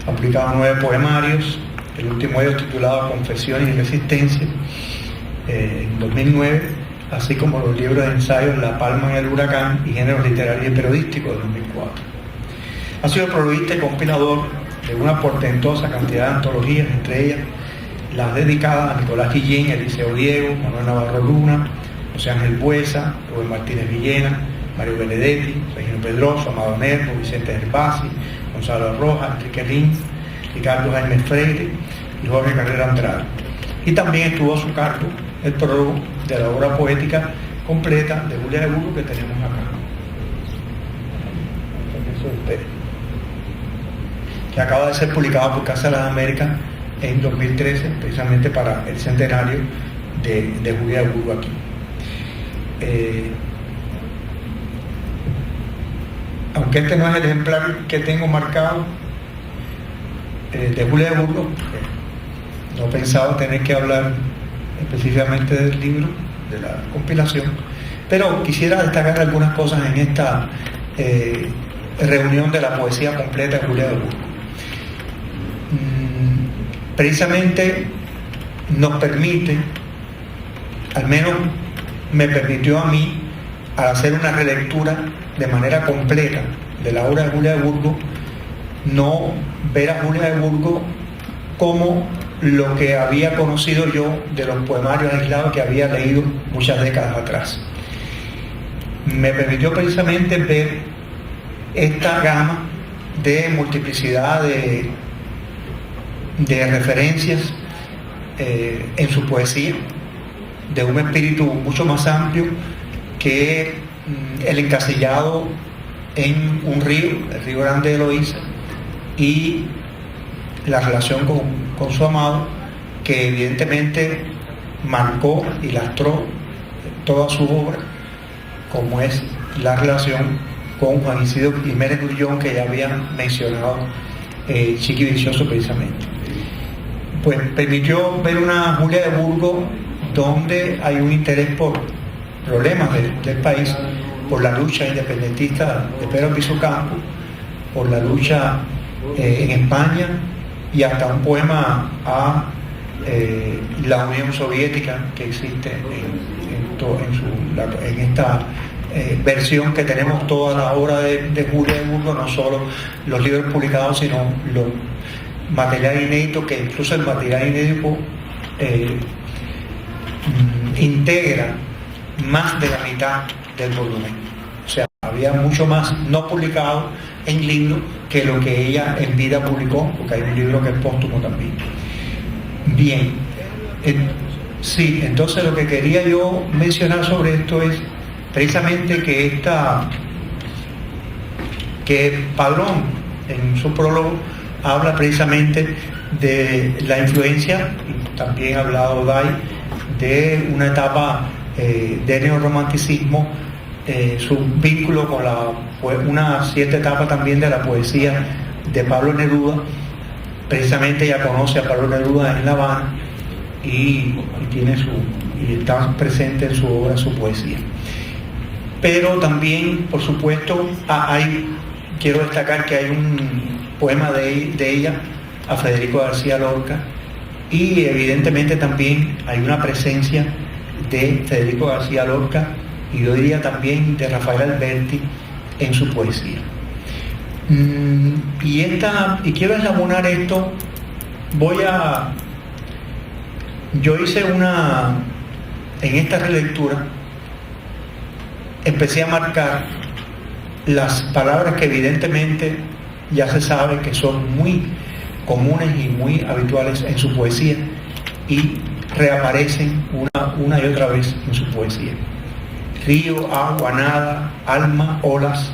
ha publicado 9 poemarios, el último de ellos titulado Confesiones y Resistencia, en 2009, así como los libros de ensayos La Palma en el Huracán y Géneros Literarios y Periodísticos de 2004. Ha sido prologuista y compilador de una portentosa cantidad de antologías, entre ellas las dedicadas a Nicolás Guillén, Eliseo Diego, Manuel Navarro Luna, José Ángel Buesa, Rubén Martínez Villena, Mario Benedetti, Regino Pedroso, Amado Nervo, Vicente Gervasi, Gonzalo Rojas, Enrique Lins, Ricardo Jaime Freire y Jorge Carrera Andrade. Y también estuvo a su cargo el prólogo de la obra poética completa de Julia de Burgos que tenemos acá. Que acaba de ser publicado por Casa de las Américas en 2013, precisamente para el centenario de Julia de Burgos aquí. Aunque este no es el ejemplar que tengo marcado de Julia de Burgos, no pensaba tener que hablar específicamente del libro, de la compilación, pero quisiera destacar algunas cosas en esta reunión de la poesía completa de Julia de Burgos. Precisamente nos permite, al menos me permitió a mí, al hacer una relectura de manera completa de la obra de Julia de Burgos, no ver a Julia de Burgos como lo que había conocido yo de los poemarios aislados que había leído muchas décadas atrás. Me permitió precisamente ver esta gama de multiplicidad de referencias en su poesía, de un espíritu mucho más amplio que el encasillado en un río, el Río Grande de Loíza, y la relación con su amado, que evidentemente marcó y lastró toda su obra, como es la relación con Juan Isidro Jiménez Grullón, que ya había mencionado Chiqui Vicioso precisamente. Pues permitió ver una Julia de Burgos donde hay un interés por problemas del país, por la lucha independentista de Pedro Albizu Campos, por la lucha en España, y hasta un poema a la Unión Soviética que existe en esta versión que tenemos toda la obra de Julia de Burgos, no solo los libros publicados, sino los material inédito, que incluso el material inédito integra más de la mitad del volumen. O sea, había mucho más no publicado en libro que lo que ella en vida publicó, porque hay un libro que es póstumo también. Bien, sí, entonces lo que quería yo mencionar sobre esto es precisamente que Padrón en su prólogo habla precisamente de la influencia, y también ha hablado Day, de una etapa de neorromanticismo su vínculo con una cierta etapa también de la poesía de Pablo Neruda. Precisamente ella conoce a Pablo Neruda en La Habana y está presente en su obra, su poesía. Pero también, por supuesto, quiero destacar que hay un poema de ella a Federico García Lorca, y evidentemente también hay una presencia de Federico García Lorca, y yo diría también de Rafael Alberti en su poesía. Y quiero eslabonar esto. Yo hice en esta relectura, empecé a marcar las palabras que evidentemente ya se sabe que son muy comunes y muy habituales en su poesía, y reaparecen una y otra vez en su poesía: río, agua, nada, alma, olas,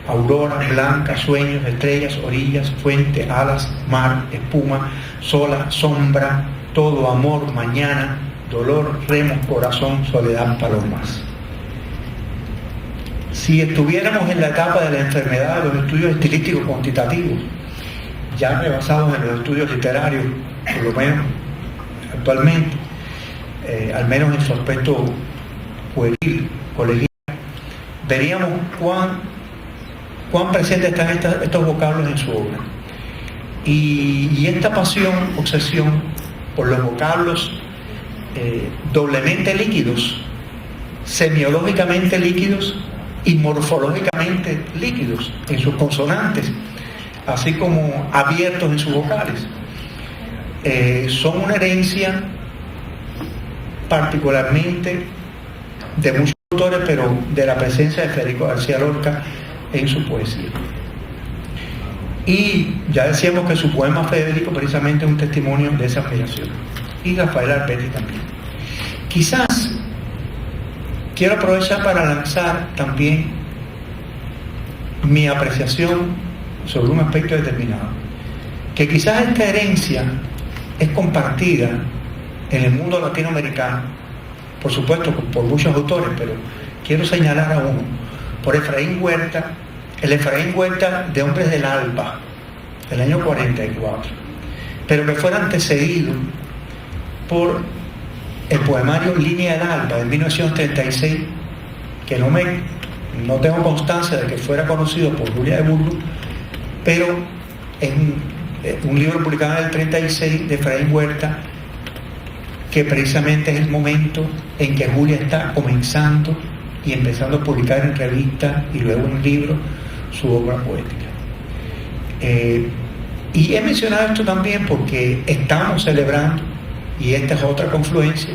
aurora, blanca, sueños, estrellas, orillas, fuente, alas, mar, espuma, sola, sombra, todo, amor, mañana, dolor, remos, corazón, soledad, palomas. Si estuviéramos en la etapa de la enfermedad de los estudios estilísticos cuantitativos, ya rebasados en los estudios literarios, por lo menos actualmente, al menos en su aspecto pueril, colegial, veríamos cuán presentes están estos vocablos en su obra. Y esta pasión, obsesión por los vocablos doblemente líquidos, semiológicamente líquidos y morfológicamente líquidos en sus consonantes, así como abiertos en sus vocales, son una herencia particularmente de muchos autores, pero de la presencia de Federico García Lorca en su poesía. Y ya decíamos que su poema Federico precisamente es un testimonio de esa admiración, y Rafael Alberti también. Quizás quiero aprovechar para lanzar también mi apreciación sobre un aspecto determinado, que quizás esta herencia es compartida en el mundo latinoamericano, por supuesto por muchos autores, pero quiero señalar a uno, por Efraín Huerta, el Efraín Huerta de Hombres del Alba, del año 44, pero que fue antecedido por el poemario Línea del Alba de 1936, que no tengo constancia de que fuera conocido por Julia de Burgos, pero es un libro publicado en el 36 de Efraín Huerta, que precisamente es el momento en que Julia está comenzando y empezando a publicar en revistas y luego en libros su obra poética. Y he mencionado esto también porque estamos celebrando, y esta es otra confluencia,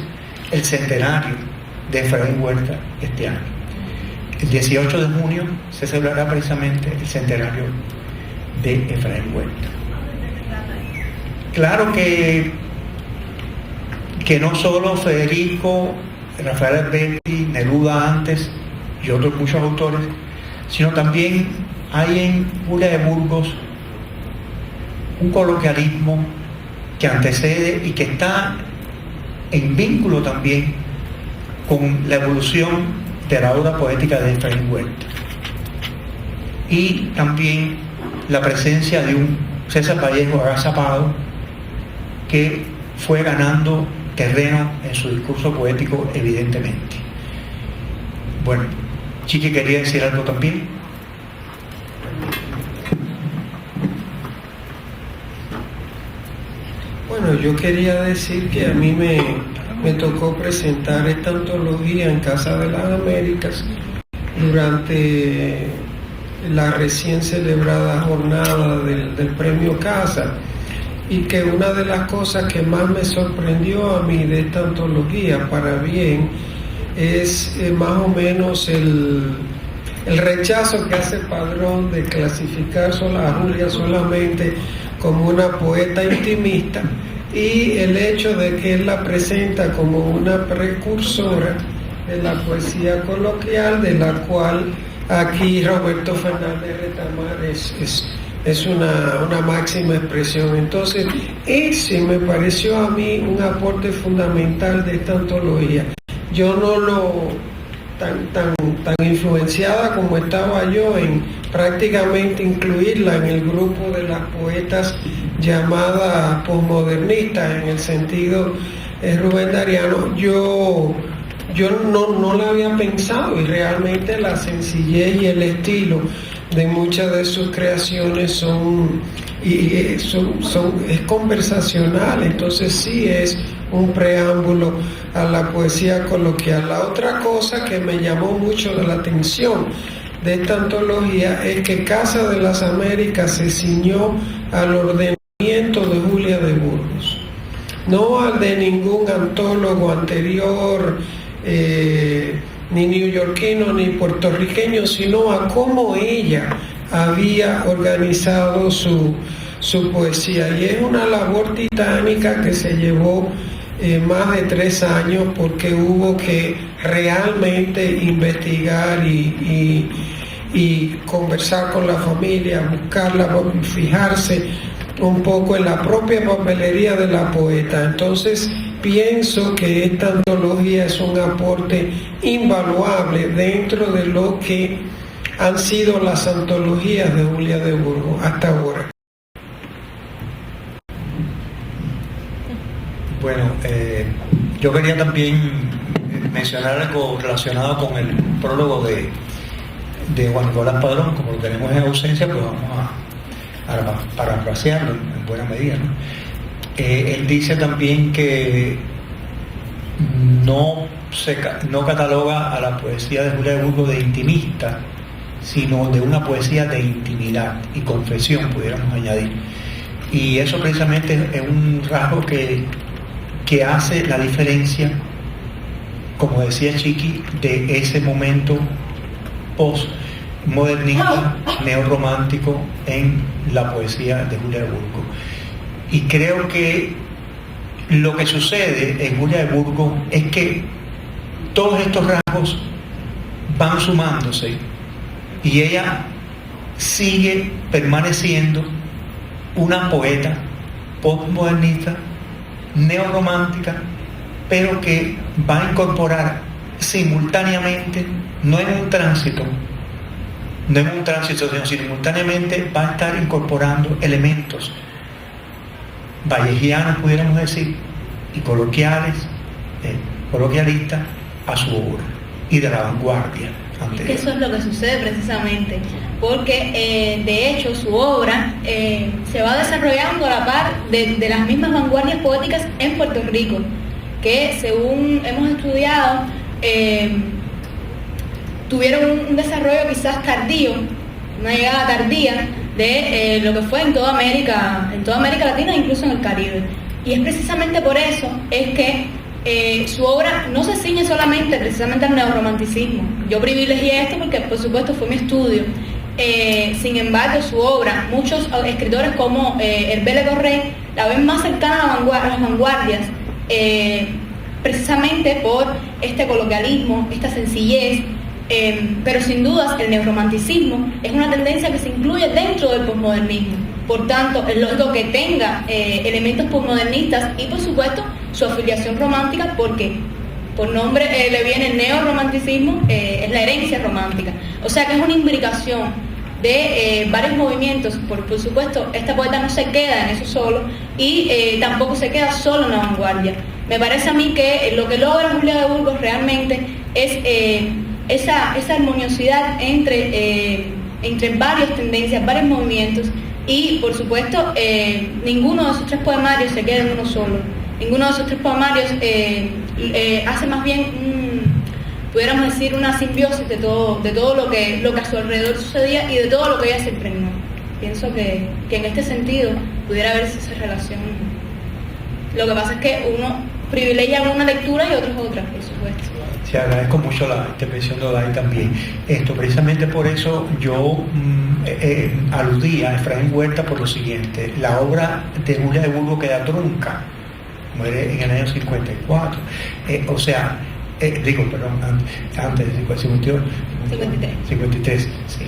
el centenario de Efraín Huerta este año. El 18 de junio se celebrará precisamente el centenario de Efraín Huerta. Claro que no solo Federico, Rafael Alberti, Neruda antes y otros muchos autores, sino también hay en Julia de Burgos un coloquialismo que antecede y que está en vínculo también con la evolución de la obra poética de Efraín Huerta, y también la presencia de un César Vallejo agazapado que fue ganando terreno en su discurso poético, evidentemente. Bueno, Chiqui quería decir algo también. Bueno, yo quería decir que a mí me tocó presentar esta antología en Casa de las Américas durante la recién celebrada jornada del Premio Casa, y que una de las cosas que más me sorprendió a mí de esta antología, para bien, es más o menos el rechazo que hace Padrón de clasificar a Julia solamente como una poeta intimista, y el hecho de que él la presenta como una precursora de la poesía coloquial, de la cual aquí Roberto Fernández Retamar es una máxima expresión. Entonces, ese me pareció a mí un aporte fundamental de esta antología. Yo tan influenciada como estaba yo en prácticamente incluirla en el grupo de las poetas llamadas posmodernistas, en el sentido Rubén Darío, yo no la había pensado, y realmente la sencillez y el estilo de muchas de sus creaciones es conversacional, entonces sí es un preámbulo a la poesía coloquial. La otra cosa que me llamó mucho la atención de esta antología es que Casa de las Américas se ciñó al ordenamiento de Julia de Burgos, no al de ningún antólogo anterior, ni neoyorquino ni puertorriqueño, sino a cómo ella había organizado su poesía. Y es una labor titánica que se llevó más de 3 años, porque hubo que realmente investigar y conversar con la familia, buscarla, fijarse un poco en la propia papelería de la poeta. Entonces pienso que esta antología es un aporte invaluable dentro de lo que han sido las antologías de Julia de Burgos hasta ahora. Bueno, yo quería también mencionar algo relacionado con el prólogo de Juan Nicolás Padrón. Como lo tenemos en ausencia, pues vamos a parafrasearlo en buena medida, ¿no? Él dice también que no cataloga a la poesía de Julia de Burgos de intimista, sino de una poesía de intimidad y confesión, pudiéramos añadir. Y eso precisamente es un rasgo que hace la diferencia, como decía Chiqui, de ese momento postmodernista, neorromántico en la poesía de Julia de Burgos. Y creo que lo que sucede en Julia de Burgos es que todos estos rasgos van sumándose y ella sigue permaneciendo una poeta postmodernista, neorromántica, pero que va a incorporar simultáneamente, no en un tránsito, sino simultáneamente va a estar incorporando elementos vallejianos, pudiéramos decir, y coloquialistas a su obra, y de la vanguardia anterior. Eso es lo que sucede precisamente, porque de hecho su obra se va desarrollando a la par de las mismas vanguardias poéticas en Puerto Rico, que según hemos estudiado tuvieron un desarrollo quizás tardío, una llegada tardía de lo que fue en toda América Latina e incluso en el Caribe. Y es precisamente por eso es que su obra no se ciñe solamente precisamente al neorromanticismo. Yo privilegié esto porque por supuesto fue mi estudio. Sin embargo, su obra, muchos escritores como Hervé Le Correy la ven más cercana a las vanguardias, precisamente por este coloquialismo, esta sencillez. Pero sin dudas el neorromanticismo es una tendencia que se incluye dentro del posmodernismo. Por tanto, es lógico que tenga elementos posmodernistas y por supuesto su afiliación romántica, porque por nombre le viene el neorromanticismo, es la herencia romántica. O sea que es una imbricación de varios movimientos. Por supuesto, esta poeta no se queda en eso solo y tampoco se queda solo en la vanguardia. Me parece a mí que lo que logra Julia de Burgos realmente es esa armoniosidad entre varias tendencias, varios movimientos, y por supuesto ninguno de esos 3 poemarios se queda en uno solo. Ninguno de esos 3 poemarios hace más bien pudiéramos decir una simbiosis de todo lo que a su alrededor sucedía y de todo lo que ella se impregnó. Pienso que en este sentido pudiera haberse esa relación. Lo que pasa es que uno privilegia una lectura y otros otra, por supuesto. Sí, agradezco mucho la intervención de Odai también. Precisamente por eso yo aludí a Efraín Huerta por lo siguiente: la obra de Julia de Burgos queda trunca, muere en el año 54, antes de 53, sí.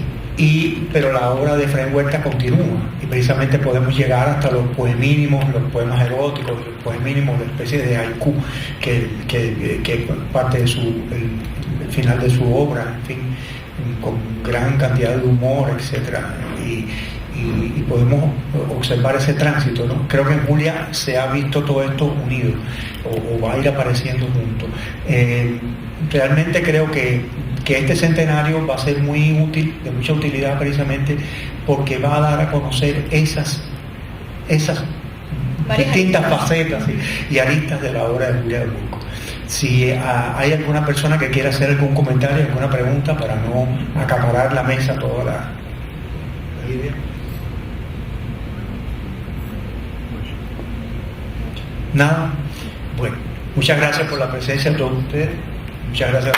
Pero la obra de Efraín Huerta continúa, y precisamente podemos llegar hasta los poemínimos, los poemas eróticos, los poemínimos, una especie de haiku que parte de su final de su obra, en fin, con gran cantidad de humor, etcétera, y podemos observar ese tránsito, ¿no? Creo que en Julia se ha visto todo esto unido, o va a ir apareciendo junto. Realmente creo que este centenario va a ser muy útil, de mucha utilidad precisamente porque va a dar a conocer esas distintas facetas y aristas de la obra de Julia del Burgo. Si hay alguna persona que quiera hacer algún comentario, alguna pregunta, para no acaparar la mesa toda la idea. Nada. Bueno, muchas gracias por la presencia de todos ustedes. Muchas gracias.